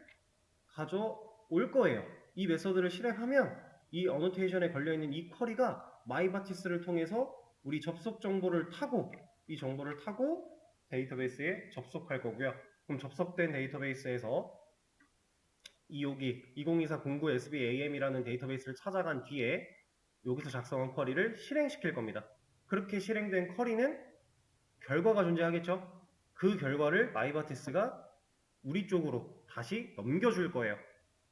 가져올 거예요. 이 메서드를 실행하면 이 어노테이션에 걸려있는 이 쿼리가 마이바티스를 통해서 우리 접속 정보를 타고 이 정보를 타고 데이터베이스에 접속할 거고요. 그럼 접속된 데이터베이스에서 252 2024-09-SBAM이라는 데이터베이스를 찾아간 뒤에 여기서 작성한 쿼리를 실행시킬 겁니다. 그렇게 실행된 쿼리는 결과가 존재하겠죠. 그 결과를 마이바티스가 우리 쪽으로 다시 넘겨줄 거예요.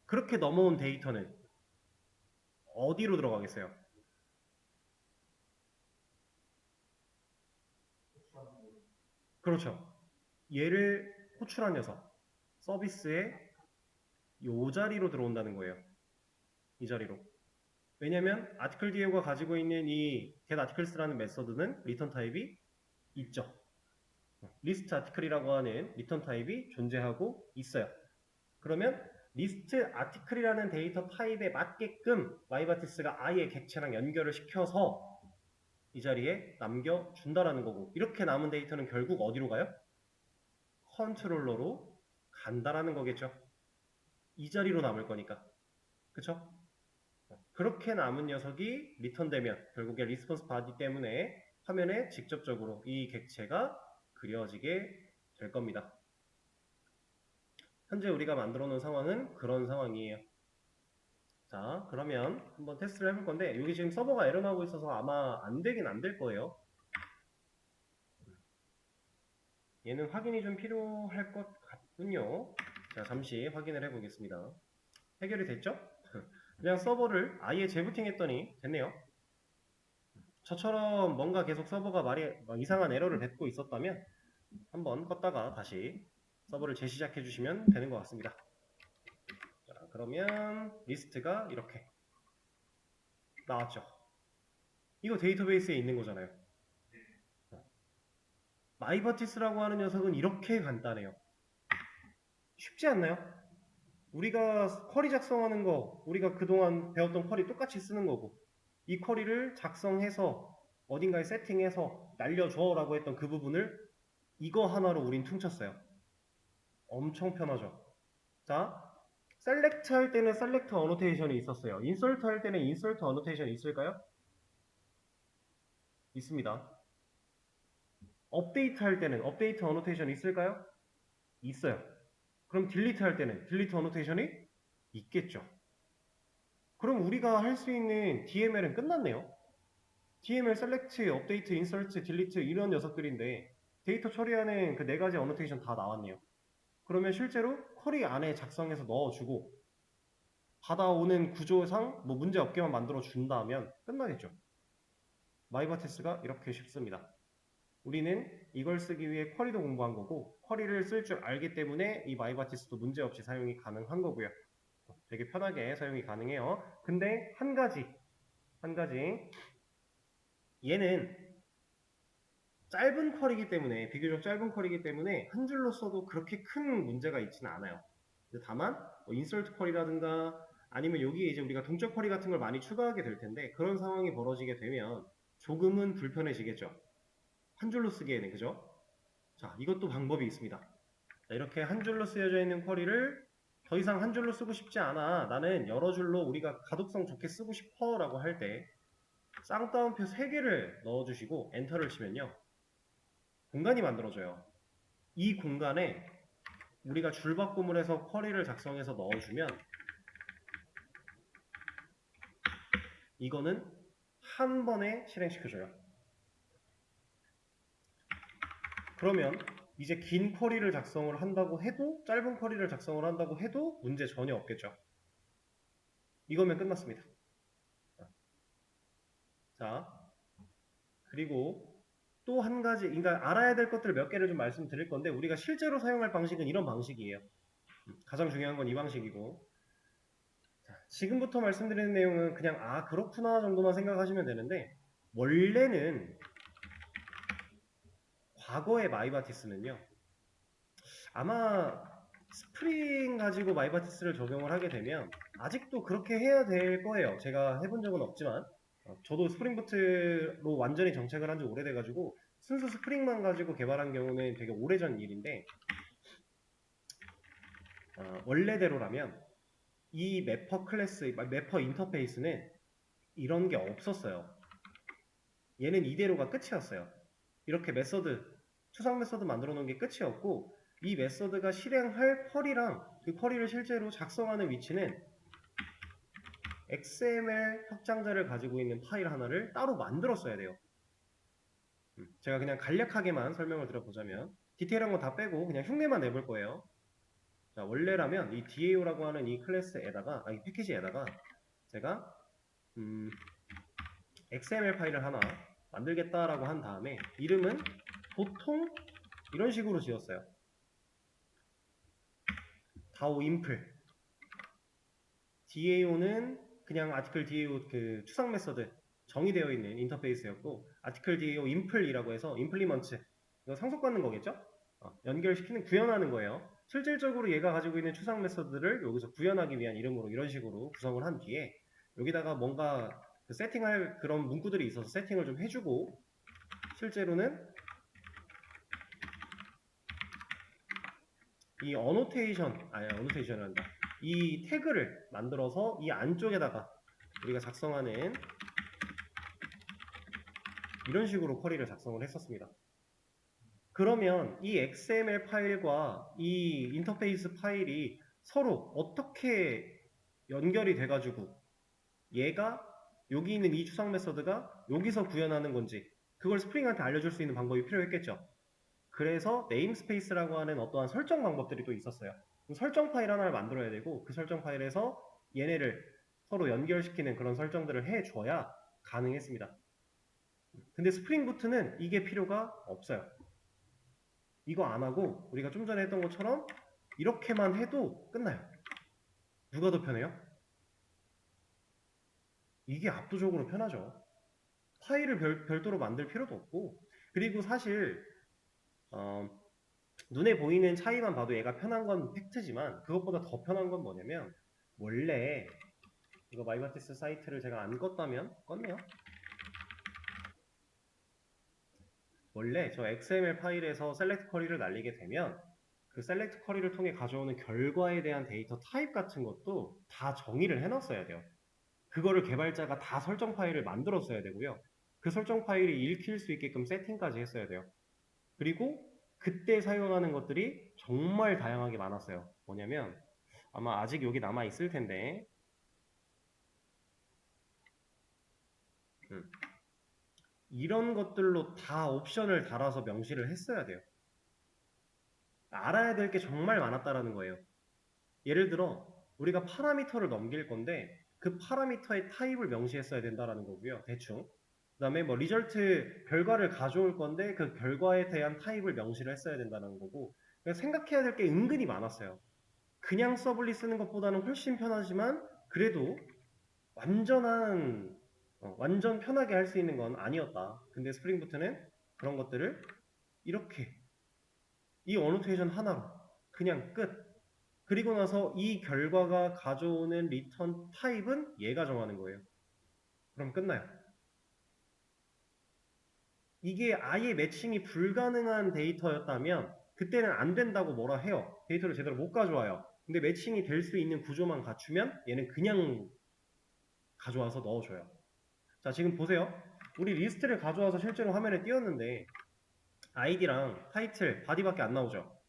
그렇게 넘어온 데이터는 어디로 들어가겠어요? 그렇죠. 얘를 호출한 녀석 서비스의 요 자리로 들어온다는 거예요. 이 자리로. 왜냐면 아티클 DAU가 가지고 있는 이 getArticles라는 메서드는 리턴 타입이 있죠. 리스트 아티클이라고 하는 리턴 타입이 존재하고 있어요. 그러면 리스트 아티클이라는 데이터 타입에 맞게끔 마이바티스가 아예 객체랑 연결을 시켜서 이 자리에 남겨준다라는 거고, 이렇게 남은 데이터는 결국 어디로 가요? 컨트롤러로 간다라는 거겠죠. 이 자리로 남을 거니까. 그쵸? 그렇게 남은 녀석이 리턴되면 결국에 리스폰스 바디 때문에 화면에 직접적으로 이 객체가 그려지게 될 겁니다. 현재 우리가 만들어 놓은 상황은 그런 상황이에요. 자, 그러면 한번 테스트를 해볼 건데 여기 지금 서버가 에러 나고 있어서 아마 안 되긴 안 될 거예요. 얘는 확인이 좀 필요할 것 같군요. 자, 잠시 확인을 해보겠습니다. 해결이 됐죠? 그냥 서버를 아예 재부팅 했더니 됐네요. 저처럼 뭔가 계속 서버가 막 이상한 에러를 뱉고 있었다면 한번 껐다가 다시 서버를 재시작해 주시면 되는 것 같습니다. 자, 그러면 리스트가 이렇게 나왔죠. 이거 데이터베이스에 있는 거잖아요. 마이버티스라고 하는 녀석은 이렇게 간단해요. 쉽지 않나요? 우리가 쿼리 작성하는 거, 우리가 그동안 배웠던 쿼리 똑같이 쓰는 거고, 이 쿼리를 작성해서 어딘가에 세팅해서 날려줘라고 했던 그 부분을 이거 하나로 우린 퉁쳤어요. 엄청 편하죠. 자, 셀렉트 할 때는 셀렉트 어노테이션이 있었어요. 인설트 할 때는 인설트 어노테이션이 있을까요? 있습니다. 업데이트 할 때는 업데이트 어노테이션이 있을까요? 있어요. 그럼 딜리트 할 때는 딜리트 어노테이션이 있겠죠. 그럼 우리가 할 수 있는 DML은 끝났네요. DML 셀렉트, 업데이트, 인설트, 딜리트 이런 녀석들인데 데이터 처리하는 그 네 가지 어노테이션 다 나왔네요. 그러면 실제로 쿼리 안에 작성해서 넣어주고 받아오는 구조상 뭐 문제 없게만 만들어 준다면 끝나겠죠. 마이버티스가 이렇게 쉽습니다. 우리는 이걸 쓰기 위해 쿼리도 공부한 거고 쿼리를 쓸 줄 알기 때문에 이 마이버티스도 문제없이 사용이 가능한 거고요. 되게 편하게 사용이 가능해요. 근데 한 가지 얘는 짧은 쿼리이기 때문에 비교적 짧은 쿼리이기 때문에 한 줄로 써도 그렇게 큰 문제가 있지는 않아요. 다만 뭐 인설트 쿼리라든가 아니면 여기에 이제 우리가 동적 쿼리 같은 걸 많이 추가하게 될 텐데 그런 상황이 벌어지게 되면 조금은 불편해지겠죠. 한 줄로 쓰기에는 그죠? 자, 이것도 방법이 있습니다. 자, 이렇게 한 줄로 쓰여져 있는 쿼리를 더 이상 한 줄로 쓰고 싶지 않아. 나는 여러 줄로 우리가 가독성 좋게 쓰고 싶어 라고 할 때 쌍따옴표 3개를 넣어주시고 엔터를 치면요. 공간이 만들어져요. 이 공간에 우리가 줄바꿈을 해서 쿼리를 작성해서 넣어주면 이거는 한 번에 실행시켜줘요. 그러면 이제 긴 쿼리를 작성을 한다고 해도 짧은 쿼리를 작성을 한다고 해도 문제 전혀 없겠죠. 이거면 끝났습니다. 자, 그리고 또 한 가지, 그러니까 알아야 될 것들 몇 개를 좀 말씀드릴 건데 우리가 실제로 사용할 방식은 이런 방식이에요. 가장 중요한 건 이 방식이고 자, 지금부터 말씀드리는 내용은 그냥 아 그렇구나 정도만 생각하시면 되는데 원래는 과거의 마이바티스는요 아마 스프링 가지고 마이바티스를 적용을 하게 되면 아직도 그렇게 해야 될 거예요. 제가 해본 적은 없지만 저도 스프링부트로 완전히 정착을 한 지 오래돼가지고 순수 스프링만 가지고 개발한 경우는 되게 오래전 일인데 원래대로라면 이 매퍼 클래스, 매퍼 인터페이스는 이런 게 없었어요. 얘는 이대로가 끝이었어요. 이렇게 메서드, 추상 메서드 만들어 놓은 게 끝이었고 이 메서드가 실행할 쿼리랑 그 쿼리를 실제로 작성하는 위치는 XML 확장자를 가지고 있는 파일 하나를 따로 만들었어야 돼요. 제가 그냥 간략하게만 설명을 드려보자면 디테일한 거 다 빼고 그냥 흉내만 내볼 거예요. 자, 원래라면 이 DAO라고 하는 이 클래스에다가, 이 패키지에다가 제가 XML 파일을 하나 만들겠다라고 한 다음에 이름은 보통 이런 식으로 지었어요. DAO 인플 DAO는 그냥 아티클 DAO 그 추상 메서드 정의되어 있는 인터페이스였고 아티클 DAO 인플이라고 해서 임플리먼트 이거 상속받는 거겠죠? 연결시키는 구현하는 거예요. 실질적으로 얘가 가지고 있는 추상 메서드를 여기서 구현하기 위한 이름으로 이런 식으로 구성을 한 뒤에 여기다가 뭔가 그 세팅할 그런 문구들이 있어서 세팅을 좀 해주고 실제로는 이 어노테이션이란다. 이 태그를 만들어서 이 안쪽에다가 우리가 작성하는 이런 식으로 쿼리를 작성을 했었습니다. 그러면 이 XML 파일과 이 인터페이스 파일이 서로 어떻게 연결이 돼가지고 얘가 여기 있는 이 추상 메서드가 여기서 구현하는 건지 그걸 스프링한테 알려줄 수 있는 방법이 필요했겠죠. 그래서 네임스페이스라고 하는 어떠한 설정 방법들이 또 있었어요. 설정 파일 하나를 만들어야 되고 그 설정 파일에서 얘네를 서로 연결시키는 그런 설정들을 해줘야 가능했습니다. 근데 스프링 부트는 이게 필요가 없어요. 이거 안 하고 우리가 좀 전에 했던 것처럼 이렇게만 해도 끝나요. 누가 더 편해요? 이게 압도적으로 편하죠. 파일을 별도로 만들 필요도 없고, 그리고 사실 눈에 보이는 차이만 봐도 얘가 편한 건 팩트지만 그것보다 더 편한 건 뭐냐면 원래 이거 마이바티스 사이트를 제가 안 껐다면 껐네요. 원래 저 XML 파일에서 셀렉트 쿼리를 날리게 되면 그 셀렉트 쿼리를 통해 가져오는 결과에 대한 데이터 타입 같은 것도 다 정의를 해놨어야 돼요. 그거를 개발자가 다 설정 파일을 만들었어야 되고요. 그 설정 파일이 읽힐 수 있게끔 세팅까지 했어야 돼요. 그리고 그때 사용하는 것들이 정말 다양하게 많았어요. 뭐냐면 아마 아직 여기 남아 있을 텐데 이런 것들로 다 옵션을 달아서 명시를 했어야 돼요. 알아야 될 게 정말 많았다라는 거예요. 예를 들어 우리가 파라미터를 넘길 건데 그 파라미터의 타입을 명시했어야 된다라는 거고요. 대충. 그 다음에 뭐 리절트 결과를 가져올 건데 그 결과에 대한 타입을 명시를 했어야 된다는 거고, 생각해야 될 게 은근히 많았어요. 그냥 서블리 쓰는 것보다는 훨씬 편하지만 그래도 완전 편하게 할 수 있는 건 아니었다. 근데 스프링 부트는 그런 것들을 이렇게 이 어노테이션 하나로 그냥 끝. 그리고 나서 이 결과가 가져오는 리턴 타입은 얘가 정하는 거예요. 그럼 끝나요. 이게 아예 매칭이 불가능한 데이터였다면 그때는 안 된다고 뭐라 해요. 데이터를 제대로 못 가져와요. 근데 매칭이 될 수 있는 구조만 갖추면 얘는 그냥 가져와서 넣어줘요. 자, 지금 보세요. 우리 리스트를 가져와서 실제로 화면에 띄웠는데 아이디랑 타이틀, 바디밖에 안 나오죠.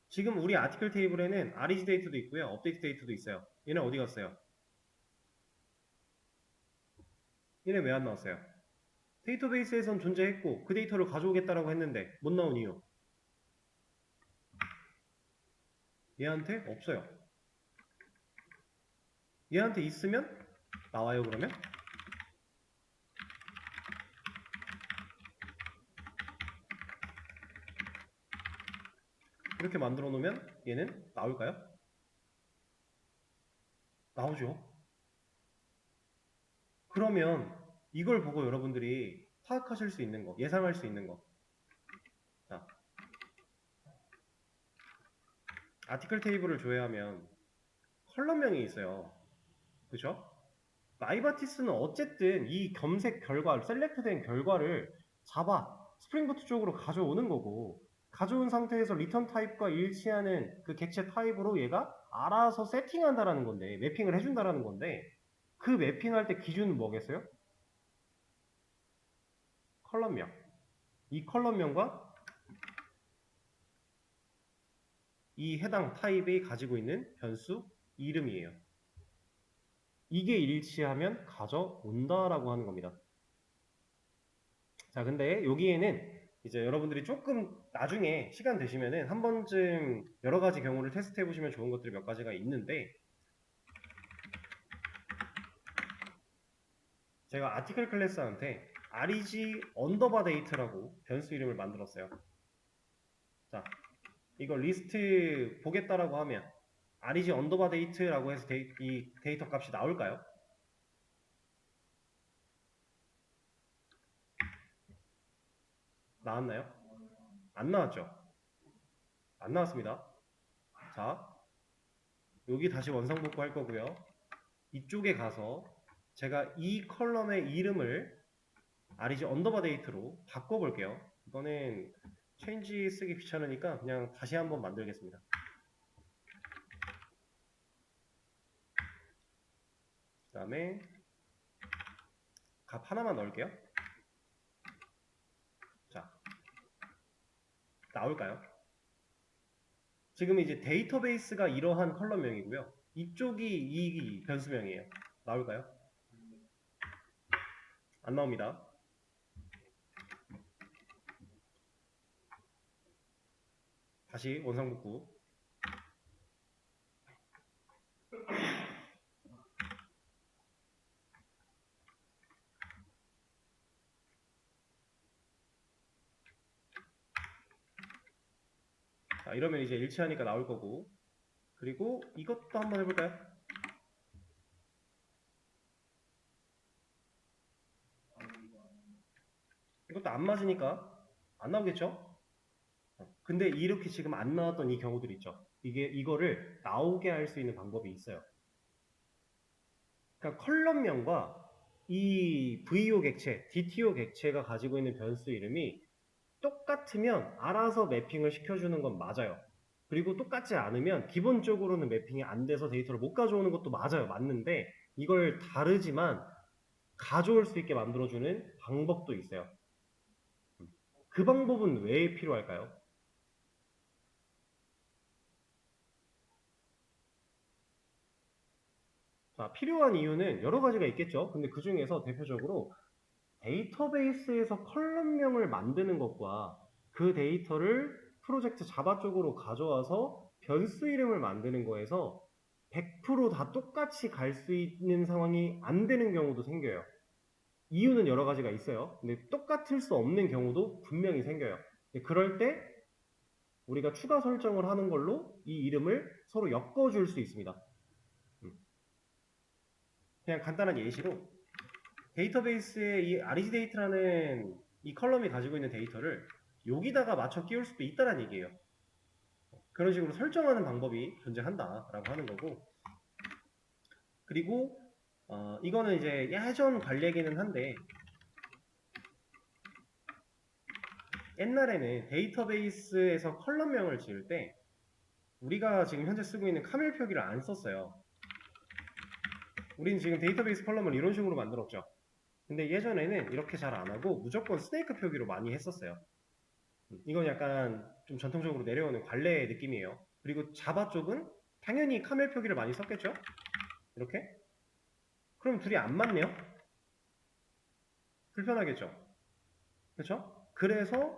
지금 우리 아티클 테이블에는 reg 데이터도 있고요. 업데이트 데이터도 있어요. 얘는 어디 갔어요? 얘는 왜 안 나왔어요? 데이터베이스에선 존재했고 그 데이터를 가져오겠다라고 했는데 못 나온 이유. 얘한테 없어요. 얘한테 있으면 나와요. 그러면 이렇게 만들어 놓으면 얘는 나올까요? 나오죠. 그러면 이걸 보고 여러분들이 파악하실 수 있는 거, 예상할 수 있는 거. 자, 아티클 테이블을 조회하면 컬럼명이 있어요. 그죠? 마이바티스는 어쨌든 이 검색 결과, 셀렉트된 결과를 잡아 스프링 부트 쪽으로 가져오는 거고, 가져온 상태에서 리턴 타입과 일치하는 그 객체 타입으로 얘가 알아서 세팅한다라는 건데, 매핑을 해준다라는 건데, 그 매핑할 때 기준은 뭐겠어요? 컬럼명. 이 컬럼명과 이 해당 타입이 가지고 있는 변수 이름이에요. 이게 일치하면 가져온다라고 하는 겁니다. 자, 근데 여기에는 이제 여러분들이 조금 나중에 시간 되시면은 한 번쯤 여러 가지 경우를 테스트해 보시면 좋은 것들이 몇 가지가 있는데, 제가 아티클 클래스한테 reg 언더바 데이트라고 변수 이름을 만들었어요. 자, 이거 리스트 보겠다라고 하면 reg 언더바 데이트라고 해서 이 데이터 값이 나올까요? 나왔나요? 안 나왔죠? 안 나왔습니다. 자, 여기 다시 원상복구 할 거고요. 이쪽에 가서 제가 이 컬럼의 이름을 reg 언더바 데이트로 바꿔볼게요. 이거는 체인지 쓰기 귀찮으니까 그냥 다시 한번 만들겠습니다. 다음에 값 하나만 넣을게요. 자, 나올까요? 지금 이제 데이터베이스가 이러한 컬럼명이고요. 이쪽이 이 변수명이에요. 나올까요? 안 나옵니다. 다시 원상복구. 자, 이러면 이제 일치하니까 나올 거고. 그리고 이것도 한번 해볼까요? 이것도 안 맞으니까 안 나오겠죠? 근데 이렇게 지금 안 나왔던 이 경우들 있죠? 이거를 나오게 할 수 있는 방법이 있어요. 그러니까 컬럼명과 이 VO 객체, DTO 객체가 가지고 있는 변수 이름이 똑같으면 알아서 매핑을 시켜주는 건 맞아요. 그리고 똑같지 않으면 기본적으로는 매핑이 안 돼서 데이터를 못 가져오는 것도 맞아요. 맞는데 이걸 다르지만 가져올 수 있게 만들어주는 방법도 있어요. 그 방법은 왜 필요할까요? 자, 필요한 이유는 여러 가지가 있겠죠. 근데 그 중에서 대표적으로 데이터베이스에서 컬럼명을 만드는 것과 그 데이터를 프로젝트 자바 쪽으로 가져와서 변수 이름을 만드는 거에서 100%다 똑같이 갈 수 있는 상황이 안 되는 경우도 생겨요. 이유는 여러 가지가 있어요. 근데 똑같을 수 없는 경우도 분명히 생겨요. 그럴 때 우리가 추가 설정을 하는 걸로 이 이름을 서로 엮어줄 수 있습니다. 그냥 간단한 예시로 데이터베이스에 이 RGData라는 이 컬럼이 가지고 있는 데이터를 여기다가 맞춰 끼울 수도 있다는 얘기예요. 그런 식으로 설정하는 방법이 존재한다라고 하는 거고, 그리고 이거는 이제 예전 관례기는 한데 옛날에는 데이터베이스에서 컬럼명을 지을 때 우리가 지금 현재 쓰고 있는 카멜 표기를 안 썼어요. 우린 지금 데이터베이스 컬럼을 이런 식으로 만들었죠. 근데 예전에는 이렇게 잘 안 하고 무조건 스네이크 표기로 많이 했었어요. 이건 약간 좀 전통적으로 내려오는 관례의 느낌이에요. 그리고 자바 쪽은 당연히 카멜 표기를 많이 썼겠죠? 이렇게? 그럼 둘이 안 맞네요? 불편하겠죠? 그렇죠? 그래서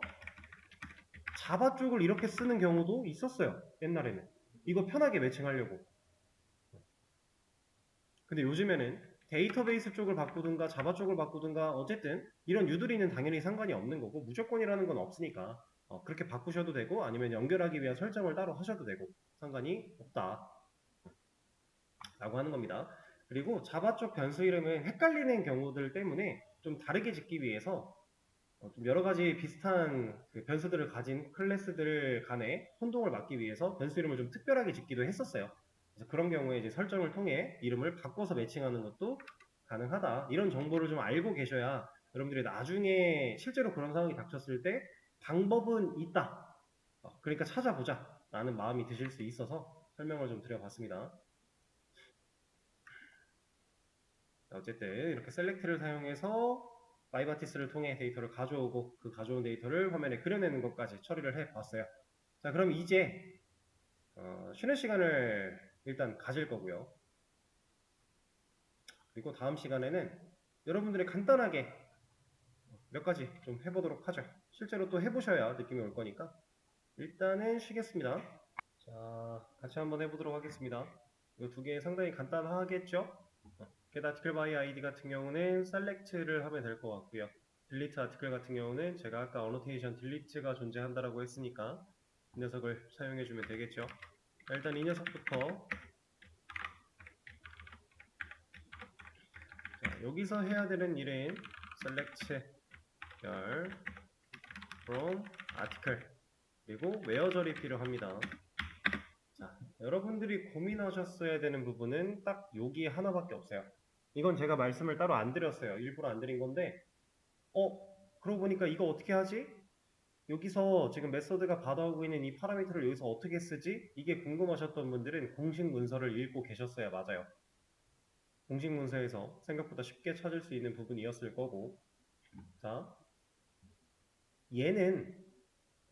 자바 쪽을 이렇게 쓰는 경우도 있었어요. 옛날에는. 이거 편하게 매칭하려고. 근데 요즘에는 데이터베이스 쪽을 바꾸든가 자바 쪽을 바꾸든가 어쨌든 이런 유두리는 당연히 상관이 없는 거고 무조건이라는 건 없으니까 그렇게 바꾸셔도 되고 아니면 연결하기 위한 설정을 따로 하셔도 되고 상관이 없다 라고 하는 겁니다. 그리고 자바 쪽 변수 이름은 헷갈리는 경우들 때문에 좀 다르게 짓기 위해서 좀 여러 가지 비슷한 그 변수들을 가진 클래스들 간의 혼동을 막기 위해서 변수 이름을 좀 특별하게 짓기도 했었어요. 그래서 그런 경우에 이제 설정을 통해 이름을 바꿔서 매칭하는 것도 가능하다. 이런 정보를 좀 알고 계셔야 여러분들이 나중에 실제로 그런 상황이 닥쳤을 때 방법은 있다. 그러니까 찾아보자 라는 마음이 드실 수 있어서 설명을 좀 드려봤습니다. 어쨌든 이렇게 셀렉트를 사용해서 마이바티스를 통해 데이터를 가져오고 그 가져온 데이터를 화면에 그려내는 것까지 처리를 해봤어요. 자, 그럼 이제 쉬는 시간을 일단 가질 거고요. 그리고 다음 시간에는 여러분들이 간단하게 몇 가지 좀 해보도록 하죠. 실제로 또 해보셔야 느낌이 올 거니까 일단은 쉬겠습니다. 자, 같이 한번 해보도록 하겠습니다. 이 두 개 상당히 간단하겠죠? get article by id 같은 경우는 select를 하면 될 것 같고요. delete article 같은 경우는 제가 아까 annotation delete가 존재한다라고 했으니까 이 녀석을 사용해주면 되겠죠. 일단 이 녀석부터 자, 여기서 해야 되는 일은 select 열 from article 그리고 where 절이 필요합니다. 자, 여러분들이 고민하셨어야 되는 부분은 딱 여기 하나밖에 없어요. 이건 제가 말씀을 따로 안 드렸어요. 일부러 안 드린 건데 그러고 보니까 이거 어떻게 하지? 여기서 지금 메소드가 받아오고 있는 이 파라미터를 여기서 어떻게 쓰지? 이게 궁금하셨던 분들은 공식 문서를 읽고 계셨어야 맞아요. 공식 문서에서 생각보다 쉽게 찾을 수 있는 부분이었을 거고, 자, 얘는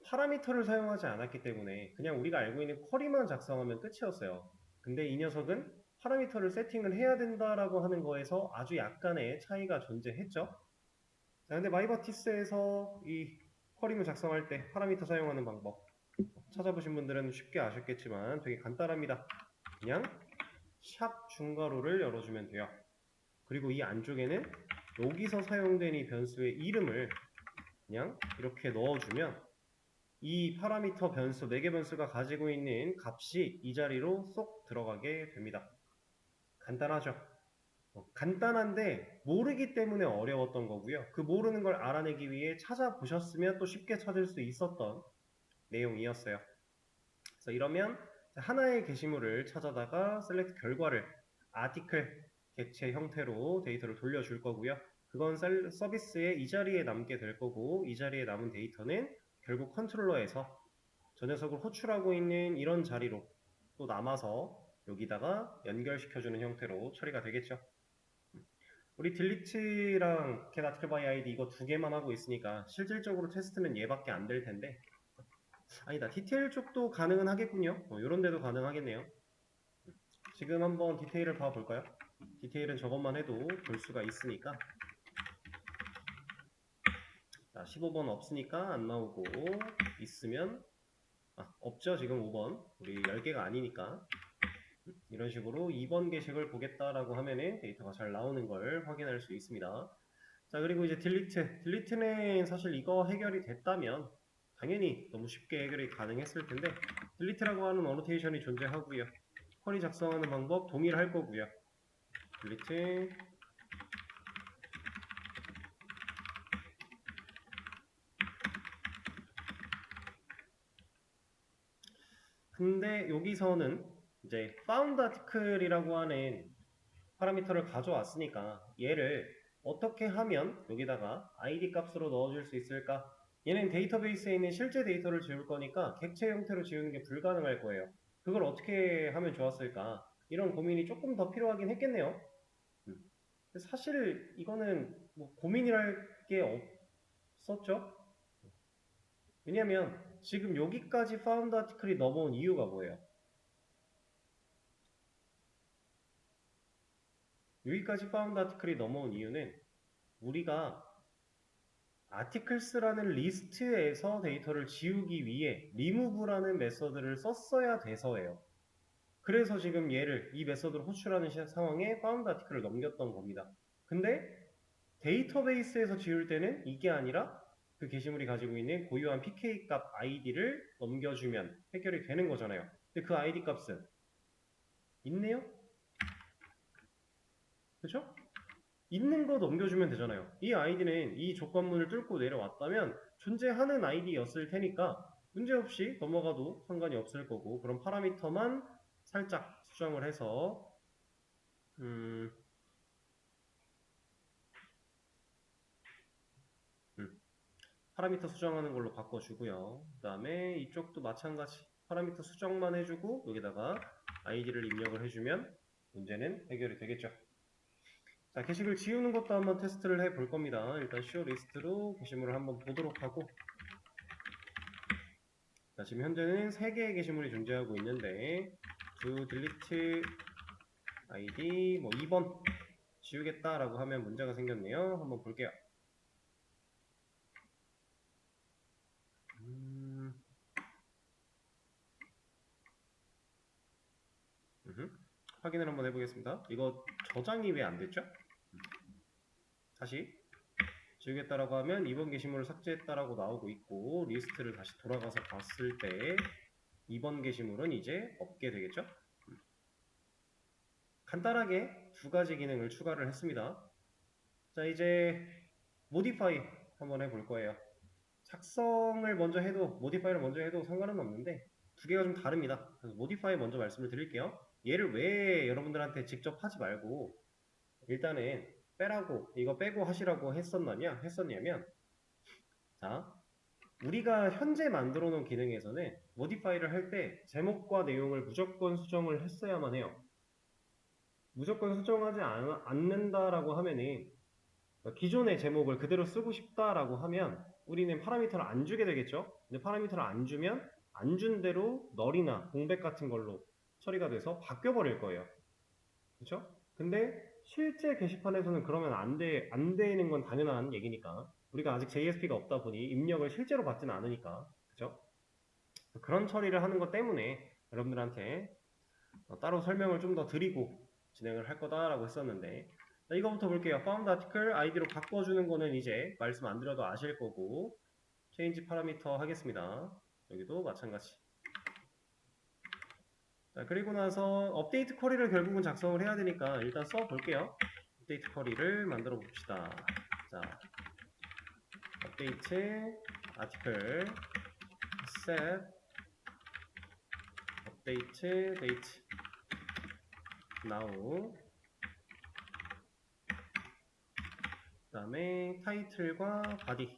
파라미터를 사용하지 않았기 때문에 그냥 우리가 알고 있는 쿼리만 작성하면 끝이었어요. 근데 이 녀석은 파라미터를 세팅을 해야 된다라고 하는 거에서 아주 약간의 차이가 존재했죠. 자, 근데 마이바티스에서 이 쿼리문 작성할 때 파라미터 사용하는 방법 찾아보신 분들은 쉽게 아셨겠지만 되게 간단합니다. 그냥 샵 중괄호를 열어주면 돼요. 그리고 이 안쪽에는 여기서 사용된 이 변수의 이름을 그냥 이렇게 넣어주면 이 파라미터 변수, 4개 변수가 가지고 있는 값이 이 자리로 쏙 들어가게 됩니다. 간단하죠? 간단한데 모르기 때문에 어려웠던 거고요. 그 모르는 걸 알아내기 위해 찾아보셨으면 또 쉽게 찾을 수 있었던 내용이었어요. 그래서 이러면 하나의 게시물을 찾아다가 셀렉트 결과를 아티클 객체 형태로 데이터를 돌려줄 거고요. 그건 서비스의 이 자리에 남게 될 거고 이 자리에 남은 데이터는 결국 컨트롤러에서 저 녀석을 호출하고 있는 이런 자리로 또 남아서 여기다가 연결시켜주는 형태로 처리가 되겠죠. 우리 딜리트랑 get article by id 이거 두 개만 하고 있으니까 실질적으로 테스트는 얘밖에 안 될 텐데 아니다 디테일 쪽도 가능은 하겠군요. 이런 데도 가능하겠네요. 지금 한번 디테일을 봐볼까요? 디테일은 저것만 해도 볼 수가 있으니까 자, 15번 없으니까 안 나오고 있으면 없죠. 지금 5번 우리 10개가 아니니까 이런 식으로 2번 게시글 보겠다라고 하면은 데이터가 잘 나오는 걸 확인할 수 있습니다. 자, 그리고 이제 딜리트는 사실 이거 해결이 됐다면 당연히 너무 쉽게 해결이 가능했을 텐데 딜리트라고 하는 어노테이션이 존재하고요. 쿼리 작성하는 방법 동일할 거고요. 딜리트 근데 여기서는 이제 found article이라고 하는 파라미터를 가져왔으니까 얘를 어떻게 하면 여기다가 id 값으로 넣어줄 수 있을까? 얘는 데이터베이스에 있는 실제 데이터를 지울 거니까 객체 형태로 지우는 게 불가능할 거예요. 그걸 어떻게 하면 좋았을까? 이런 고민이 조금 더 필요하긴 했겠네요. 사실 이거는 뭐 고민이랄 게 없었죠? 왜냐면 지금 여기까지 found article이 넘어온 이유가 뭐예요? 여기까지 found article이 넘어온 이유는 우리가 articles라는 리스트에서 데이터를 지우기 위해 remove라는 메서드를 썼어야 돼서예요. 그래서 지금 얘를 이 메서드를 호출하는 상황에 found article을 넘겼던 겁니다. 근데 데이터베이스에서 지울 때는 이게 아니라 그 게시물이 가지고 있는 고유한 pk 값 id를 넘겨주면 해결이 되는 거잖아요. 근데 그 id 값은 있네요? 그쵸? 있는 거 넘겨주면 되잖아요. 이 아이디는 이 조건문을 뚫고 내려왔다면 존재하는 아이디였을 테니까 문제없이 넘어가도 상관이 없을 거고 그런 파라미터만 살짝 수정을 해서 음, 파라미터 수정하는 걸로 바꿔주고요. 그 다음에 이쪽도 마찬가지 파라미터 수정만 해주고 여기다가 아이디를 입력을 해주면 문제는 해결이 되겠죠. 자, 게시글 지우는 것도 한번 테스트를 해볼 겁니다. 일단 show list로 게시물을 한번 보도록 하고 자, 지금 현재는 3개의 게시물이 존재하고 있는데 to delete id 뭐 2번 지우겠다라고 하면 문제가 생겼네요. 한번 볼게요. 확인을 한번 해보겠습니다. 이거 저장이 왜 안 됐죠? 다시 지우겠다라고 하면 2번 게시물을 삭제했다라고 나오고 있고 리스트를 다시 돌아가서 봤을 때 2번 게시물은 이제 없게 되겠죠? 간단하게 두 가지 기능을 추가를 했습니다. 자, 이제 modify 한번 해볼 거예요. 작성을 먼저 해도 modify를 먼저 해도 상관은 없는데 두 개가 좀 다릅니다. 그래서 modify 먼저 말씀을 드릴게요. 얘를 왜 여러분들한테 직접 하지 말고 일단은 빼라고 이거 빼고 하시라고 했었냐면 자 우리가 현재 만들어 놓은 기능에서는 modify를 할 때 제목과 내용을 무조건 수정을 했어야만 해요. 무조건 수정하지 않는다라고 하면은 기존의 제목을 그대로 쓰고 싶다라고 하면 우리는 파라미터를 안 주게 되겠죠. 근데 파라미터를 안 주면 안 준 대로 널이나 공백 같은 걸로 처리가 돼서 바뀌어 버릴 거예요. 그렇죠? 근데 실제 게시판에서는 그러면 안 되는 건 당연한 얘기니까 우리가 아직 JSP가 없다 보니 입력을 실제로 받지는 않으니까 그렇죠? 그런 처리를 하는 것 때문에 여러분들한테 따로 설명을 좀 더 드리고 진행을 할 거다라고 했었는데 자, 이거부터 볼게요. found article id로 바꿔주는 거는 이제 말씀 안 드려도 아실 거고 change parameter 하겠습니다. 여기도 마찬가지. 자, 그리고 나서 업데이트 쿼리를 결국은 작성을 해야 되니까 일단 써 볼게요. 업데이트 쿼리를 만들어 봅시다. 자, 업데이트 article set update date now 그 다음에 타이틀과 바디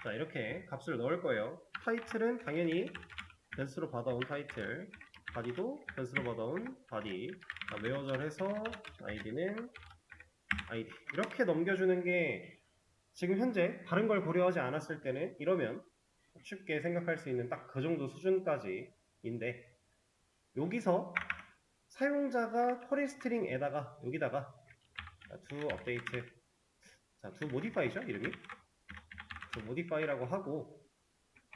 자 이렇게 값을 넣을 거예요. 타이틀은 당연히 변수로 받아온 타이틀 바디도 변수로 받아온 바디 외어절해서 id는 id 이렇게 넘겨주는 게 지금 현재 다른 걸 고려하지 않았을 때는 이러면 쉽게 생각할 수 있는 딱 그 정도 수준까지인데 여기서 사용자가 쿼리 스트링에다가 여기다가 do update 자 do modify죠 이름이 do modify라고 하고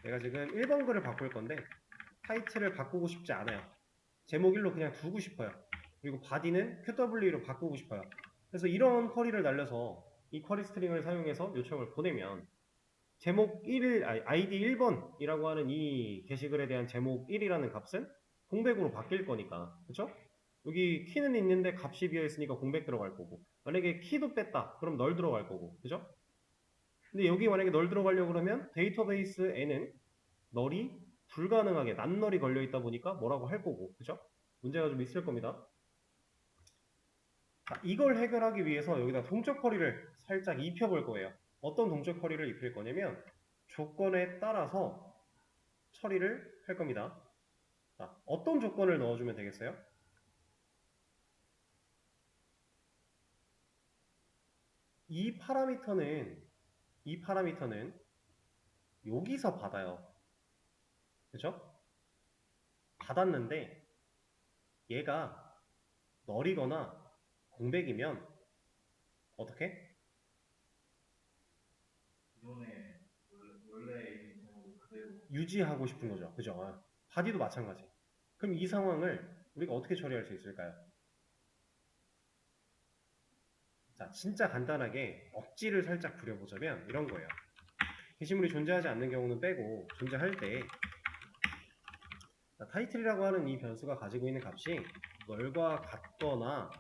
내가 지금 1번 글을 바꿀 건데 타이틀을 바꾸고 싶지 않아요. 제목 1로 그냥 두고 싶어요. 그리고 바디는 QW로 바꾸고 싶어요. 그래서 이런 쿼리를 날려서 이 쿼리 스트링을 사용해서 요청을 보내면 제목 1, ID 1번이라고 하는 이 게시글에 대한 제목 1이라는 값은 공백으로 바뀔 거니까 그쵸? 여기 키는 있는데 값이 비어있으니까 공백 들어갈 거고 만약에 키도 뺐다 그럼 널 들어갈 거고 그죠? 근데 여기 만약에 널 들어가려고 그러면 데이터베이스에는 널이 불가능하게 난널이 걸려있다 보니까 뭐라고 할 거고 그죠? 문제가 좀 있을 겁니다. 자, 이걸 해결하기 위해서 여기다 동적 쿼리를 살짝 입혀볼 거예요. 어떤 동적 쿼리를 입힐 거냐면 조건에 따라서 처리를 할 겁니다. 자, 어떤 조건을 넣어주면 되겠어요? 이 파라미터는 여기서 받아요. 그죠? 받았는데 얘가 널이거나 공백이면 어떻게? 유지하고 싶은 거죠. 그죠? 바디도 마찬가지. 그럼 이 상황을 우리가 어떻게 처리할 수 있을까요? 자, 진짜 간단하게 억지를 살짝 부려보자면 이런 거예요. 게시물이 존재하지 않는 경우는 빼고 존재할 때 타이틀이라고 하는 이 변수가 가지고 있는 값이 널과 같거나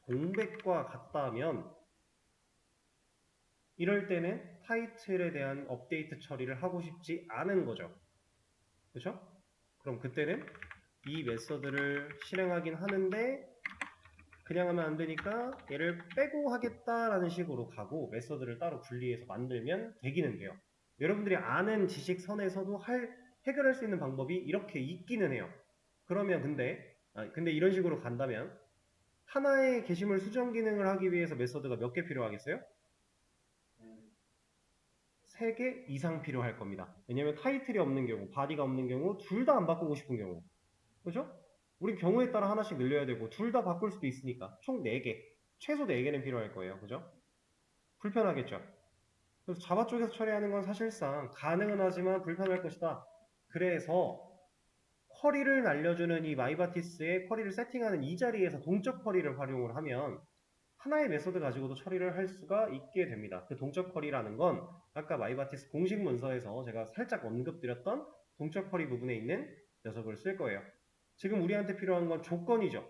공백과 같다면 이럴 때는 타이틀에 대한 업데이트 처리를 하고 싶지 않은 거죠. 그렇죠? 그럼 그때는 이 메서드를 실행하긴 하는데 그냥 하면 안 되니까 얘를 빼고 하겠다라는 식으로 가고 메서드를 따로 분리해서 만들면 되기는 돼요. 여러분들이 아는 지식 선에서도 해결할 수 있는 방법이 이렇게 있기는 해요. 그러면 근데 이런 식으로 간다면 하나의 게시물 수정 기능을 하기 위해서 메서드가 몇 개 필요하겠어요? 3개 이상 필요할 겁니다. 왜냐면 타이틀이 없는 경우, 바디가 없는 경우, 둘 다 안 바꾸고 싶은 경우. 그죠? 우리 경우에 따라 하나씩 늘려야 되고, 둘 다 바꿀 수도 있으니까. 총 4개. 최소 4개는 필요할 거예요. 그죠? 불편하겠죠? 그래서 자바 쪽에서 처리하는 건 사실상 가능은 하지만 불편할 것이다. 그래서 쿼리를 날려주는 이 마이바티스의 쿼리를 세팅하는 이 자리에서 동적 쿼리를 활용을 하면 하나의 메소드 가지고도 처리를 할 수가 있게 됩니다. 그 동적 쿼리라는 건 아까 마이바티스 공식 문서에서 제가 살짝 언급드렸던 동적 쿼리 부분에 있는 녀석을 쓸 거예요. 지금 우리한테 필요한 건 조건이죠.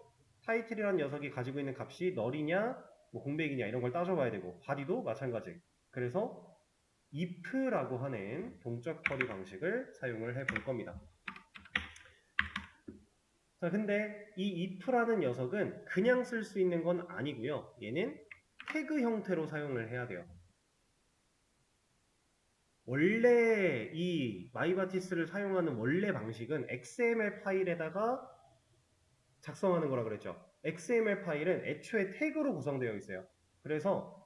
타이틀이라는 녀석이 가지고 있는 값이 널이냐 뭐 공백이냐 이런 걸 따져봐야 되고 바디도 마찬가지. 그래서 if라고 하는 동적 쿼리 방식을 사용을 해볼 겁니다. 자, 근데 이 if라는 녀석은 그냥 쓸 수 있는 건 아니고요. 얘는 태그 형태로 사용을 해야 돼요. 원래 이 마이바티스를 사용하는 원래 방식은 XML 파일에다가 작성하는 거라 그랬죠. XML 파일은 애초에 태그로 구성되어 있어요. 그래서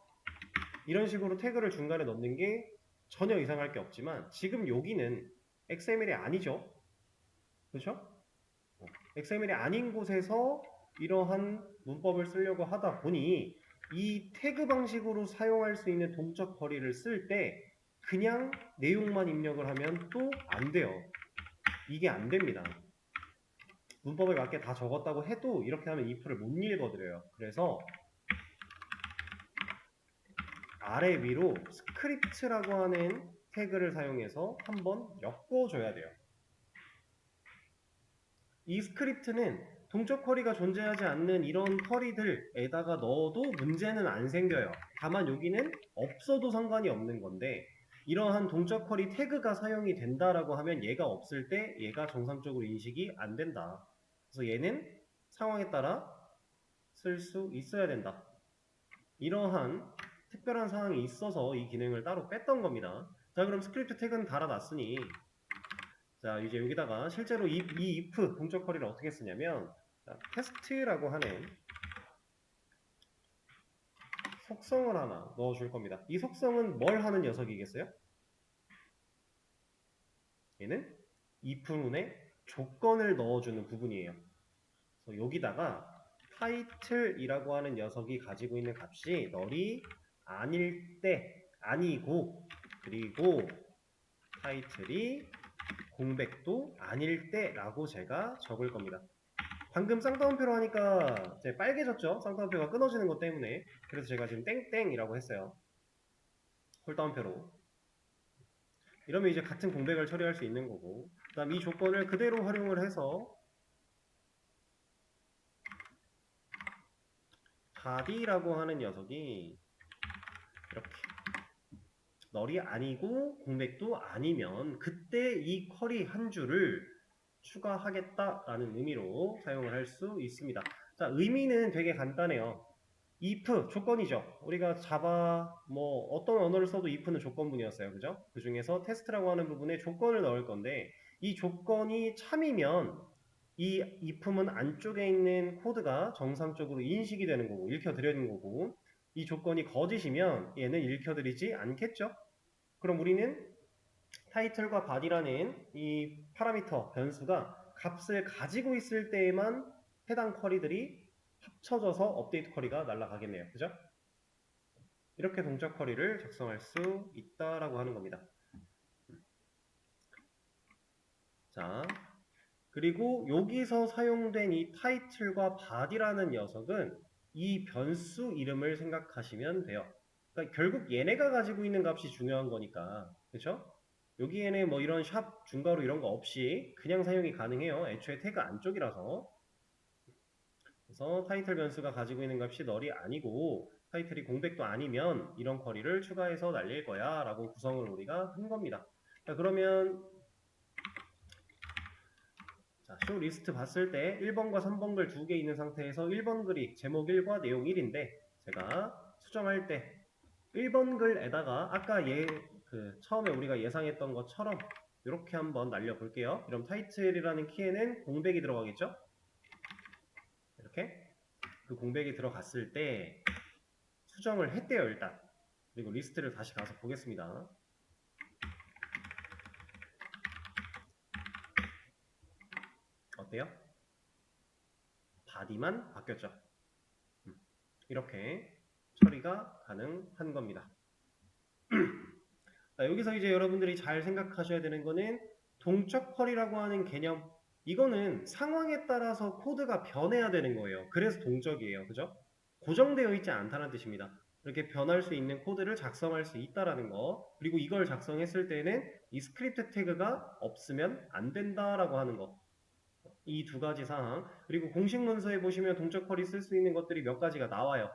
이런 식으로 태그를 중간에 넣는 게 전혀 이상할 게 없지만 지금 여기는 XML이 아니죠. 그렇죠? XML이 아닌 곳에서 이러한 문법을 쓰려고 하다 보니 이 태그 방식으로 사용할 수 있는 동적 거리를 쓸 때 그냥 내용만 입력을 하면 또 안 돼요. 이게 안 됩니다. 문법에 맞게 다 적었다고 해도 이렇게 하면 if를 못 읽어드려요. 그래서 아래 위로 스크립트라고 하는 태그를 사용해서 한번 엮어줘야 돼요. 이 스크립트는 동적 쿼리가 존재하지 않는 이런 쿼리들에다가 넣어도 문제는 안 생겨요. 다만 여기는 없어도 상관이 없는 건데 이러한 동적 쿼리 태그가 사용이 된다라고 하면 얘가 없을 때 얘가 정상적으로 인식이 안 된다. 그래서 얘는 상황에 따라 쓸 수 있어야 된다. 이러한 특별한 상황이 있어서 이 기능을 따로 뺐던 겁니다. 자, 그럼 스크립트 태그는 달아놨으니 자, 이제 여기다가 실제로 이 if 동적 쿼리를 어떻게 쓰냐면 자, 테스트라고 하는 속성을 하나 넣어줄 겁니다. 이 속성은 뭘 하는 녀석이겠어요? 얘는 if문에 조건을 넣어주는 부분이에요. 그래서 여기다가 title이라고 하는 녀석이 가지고 있는 값이 널이 아닐 때 아니고 그리고 title이 공백도 아닐 때라고 제가 적을 겁니다. 방금 쌍따옴표로 하니까 이제 빨개졌죠? 쌍따옴표가 끊어지는 것 때문에. 그래서 제가 지금 땡땡이라고 했어요. 홀따옴표로. 이러면 이제 같은 공백을 처리할 수 있는 거고, 그 다음 이 조건을 그대로 활용을 해서 body라고 하는 녀석이 이렇게 널이 아니고 공백도 아니면 그때 이 쿼리 한 줄을 추가하겠다라는 의미로 사용을 할 수 있습니다. 자, 의미는 되게 간단해요. if 조건이죠. 우리가 자바 뭐 어떤 언어를 써도 if는 조건문이었어요. 그죠? 그 중에서 테스트라고 하는 부분에 조건을 넣을 건데 이 조건이 참이면 이 if문 안쪽에 있는 코드가 정상적으로 인식이 되는 거고 읽혀드리는 거고 이 조건이 거짓이면 얘는 읽혀드리지 않겠죠? 그럼 우리는 타이틀과 body라는 이 파라미터 변수가 값을 가지고 있을 때에만 해당 쿼리들이 합쳐져서 업데이트 쿼리가 날아가겠네요. 그죠? 이렇게 동적 쿼리를 작성할 수 있다라고 하는 겁니다. 자, 그리고 여기서 사용된 이 title과 body라는 녀석은 이 변수 이름을 생각하시면 돼요. 그러니까 결국 얘네가 가지고 있는 값이 중요한 거니까. 그렇죠? 여기에는 뭐 이런 샵, 중괄호 이런 거 없이 그냥 사용이 가능해요. 애초에 태그 안쪽이라서. 그래서 타이틀 변수가 가지고 있는 값이 널이 아니고 타이틀이 공백도 아니면 이런 쿼리를 추가해서 날릴 거야 라고 구성을 우리가 한 겁니다. 자, 그러면 자, 쇼 리스트 봤을 때 1번과 3번 글 두 개 있는 상태에서 1번 글이 제목 1과 내용 1인데 제가 수정할 때 1번 글에다가 아까 처음에 우리가 예상했던 것처럼 이렇게 한번 날려볼게요. 그럼 타이틀이라는 키에는 공백이 들어가겠죠? 이렇게 그 공백이 들어갔을 때 수정을 했대요 일단. 그리고 리스트를 다시 가서 보겠습니다. 어때요? 바디만 바뀌었죠. 이렇게 처리가 가능한 겁니다. 자, 여기서 이제 여러분들이 잘 생각하셔야 되는 거는 동적 쿼리라고 하는 개념, 이거는 상황에 따라서 코드가 변해야 되는 거예요. 그래서 동적이에요. 그죠? 고정되어 있지 않다는 뜻입니다. 이렇게 변할 수 있는 코드를 작성할 수 있다라는 거, 그리고 이걸 작성했을 때는 이 스크립트 태그가 없으면 안 된다라고 하는 거. 이 두 가지 사항, 그리고 공식 문서에 보시면 동적 쿼리 쓸 수 있는 것들이 몇 가지가 나와요.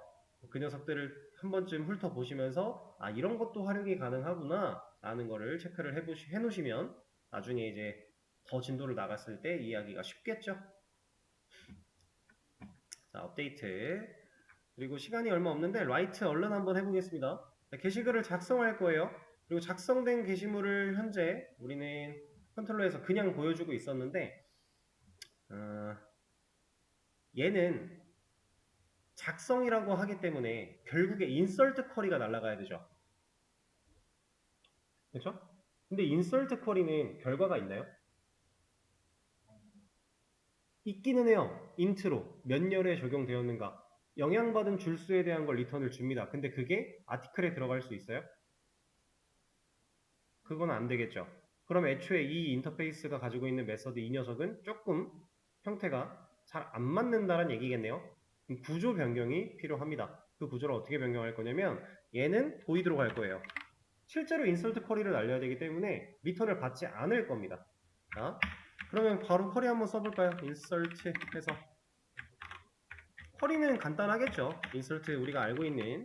그 녀석들을 한 번쯤 훑어보시면서 아, 이런 것도 활용이 가능하구나 라는 거를 체크를 해놓으시면 나중에 이제 더 진도를 나갔을 때 이해하기가 쉽겠죠. 자, 업데이트. 그리고 시간이 얼마 없는데 라이트 얼른 한번 해보겠습니다. 자, 게시글을 작성할 거예요. 그리고 작성된 게시물을 현재 우리는 컨트롤러에서 그냥 보여주고 있었는데 얘는 작성이라고 하기 때문에 결국에 인서트 쿼리가 날아가야 되죠. 그렇죠? 근데 인서트 쿼리는 결과가 있나요? 있기는 해요. 인트로 몇 열에 적용되었는가, 영향받은 줄수에 대한 걸 리턴을 줍니다. 근데 그게 아티클에 들어갈 수 있어요? 그건 안 되겠죠. 그럼 애초에 이 인터페이스가 가지고 있는 메서드 이 녀석은 조금 형태가 잘 안 맞는다는 얘기겠네요. 구조 변경이 필요합니다. 그 구조를 어떻게 변경할 거냐면 얘는 보이드로 갈 거예요. 실제로 인서트 쿼리를 날려야 되기 때문에 리턴을 받지 않을 겁니다. 자, 그러면 바로 쿼리 한번 써볼까요? 인서트 해서 쿼리는 간단하겠죠. 인서트 우리가 알고 있는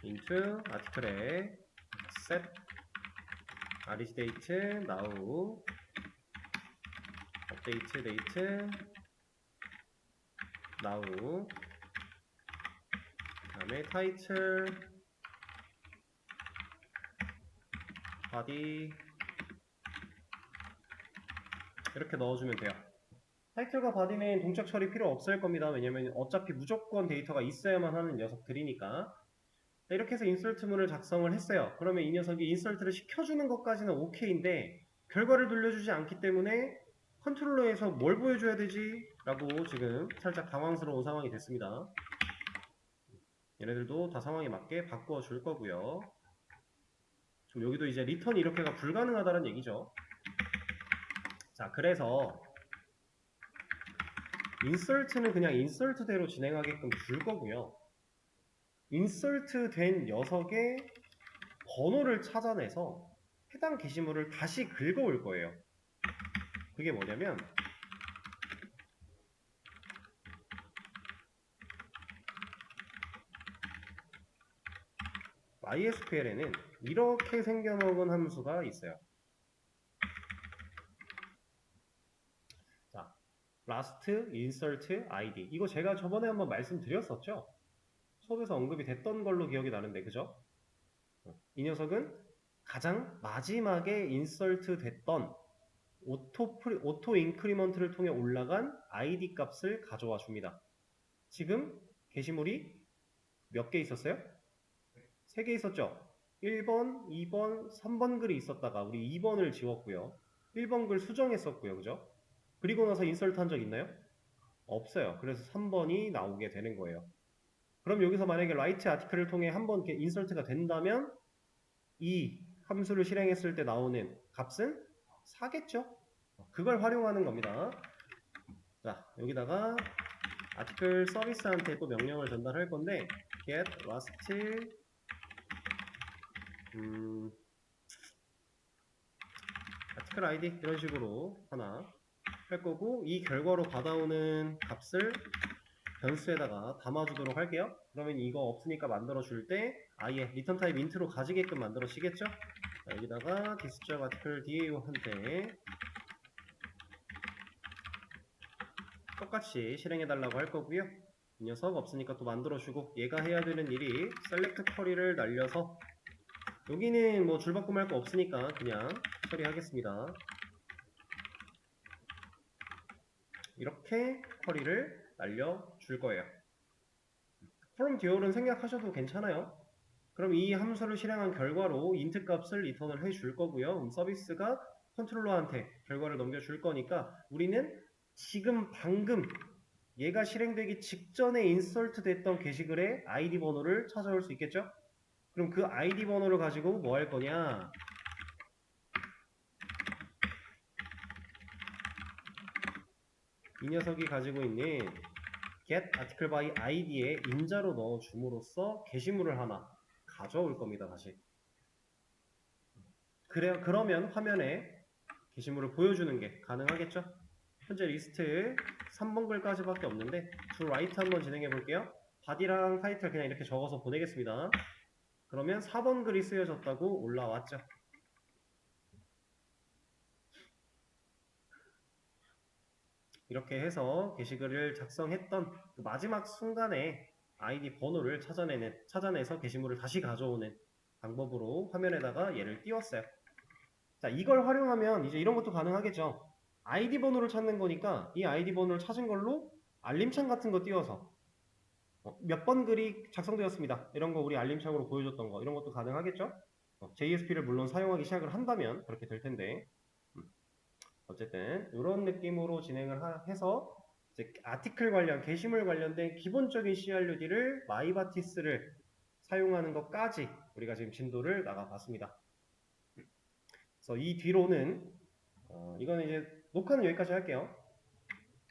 into 아티클에 set reg date now update date now 그 다음에 title body 이렇게 넣어주면 돼요. 타이틀과 바디는 동작 처리 필요 없을 겁니다. 왜냐면 어차피 무조건 데이터가 있어야만 하는 녀석들이니까. 이렇게 해서 인설트문을 작성을 했어요. 그러면 이 녀석이 인설트를 시켜주는 것까지는 오케이인데 결과를 돌려주지 않기 때문에 컨트롤러에서 뭘 보여줘야 되지? 라고 지금 살짝 당황스러운 상황이 됐습니다. 얘네들도 다 상황에 맞게 바꿔 줄 거고요. 좀 여기도 이제 리턴이 이렇게가 불가능하다는 얘기죠. 자, 그래서 인설트는 그냥 인설트대로 진행하게끔 줄 거고요. 인설트 된 녀석의 번호를 찾아내서 해당 게시물을 다시 긁어올 거예요. 그게 뭐냐면 MySQL에는 이렇게 생겨먹은 함수가 있어요. 자, last insert id. 이거 제가 저번에 한번 말씀드렸었죠? 수업에서 언급이 됐던 걸로 기억이 나는데, 그죠? 이 녀석은 가장 마지막에 인서트 됐던 오토 인크리먼트를 통해 올라간 id 값을 가져와 줍니다. 지금 게시물이 몇 개 있었어요? 3개 있었죠? 1번, 2번, 3번 글이 있었다가 우리 2번을 지웠고요. 1번 글 수정했었고요. 그죠? 그리고 나서 인서트 한 적 있나요? 없어요. 그래서 3번이 나오게 되는 거예요. 그럼 여기서 만약에 write 아티클을 통해 한번 인서트가 된다면 이 함수를 실행했을 때 나오는 값은 4겠죠? 그걸 활용하는 겁니다. 자, 여기다가 아티클 서비스한테 또 명령을 전달할 건데 get last 아티클 id 이런 식으로 하나 할 거고, 이 결과로 받아오는 값을 변수에다가 담아주도록 할게요. 그러면 이거 없으니까 만들어 줄 때 아예 리턴 타입 인트로 가지게끔 만들어 주시겠죠? 자, 여기다가 디스트럭 아티클 DAO한테 똑같이 실행해 달라고 할 거고요. 이 녀석 없으니까 또 만들어 주고, 얘가 해야 되는 일이 셀렉트 쿼리를 날려서, 여기는 뭐 줄바꿈 할 거 없으니까 그냥 처리하겠습니다. 이렇게 쿼리를 날려줄 거예요. from 듀얼은 생략하셔도 괜찮아요. 그럼 이 함수를 실행한 결과로 int 값을 리턴을 해줄 거고요. 서비스가 컨트롤러한테 결과를 넘겨줄 거니까 우리는 지금 방금 얘가 실행되기 직전에 인서트 됐던 게시글의 id 번호를 찾아올 수 있겠죠? 그럼 그 id 번호를 가지고 뭐 할 거냐? 이 녀석이 가지고 있는 get article by id에 인자로 넣어 줌으로써 게시물을 하나 가져올 겁니다. 다시. 그러면 화면에 게시물을 보여주는 게 가능하겠죠? 현재 리스트 3번 글까지밖에 없는데 to write 한번 진행해 볼게요. body랑 타이틀 그냥 이렇게 적어서 보내겠습니다. 그러면 4번 글이 쓰여졌다고 올라왔죠. 이렇게 해서 게시글을 작성했던 그 마지막 순간에 아이디 번호를 찾아내서 게시물을 다시 가져오는 방법으로 화면에다가 얘를 띄웠어요. 자, 이걸 활용하면 이제 이런 것도 가능하겠죠. 아이디 번호를 찾는 거니까 이 아이디 번호를 찾은 걸로 알림창 같은 거 띄워서 몇 번 글이 작성되었습니다. 이런 거 우리 알림창으로 보여줬던 거 이런 것도 가능하겠죠. JSP를 물론 사용하기 시작을 한다면 그렇게 될 텐데 어쨌든 이런 느낌으로 진행을 해서 이제 아티클 관련, 게시물 관련된 기본적인 CRUD를 마이바티스를 사용하는 것까지 우리가 지금 진도를 나가봤습니다. 그래서 이 뒤로는 이거는 이제 녹화는 여기까지 할게요.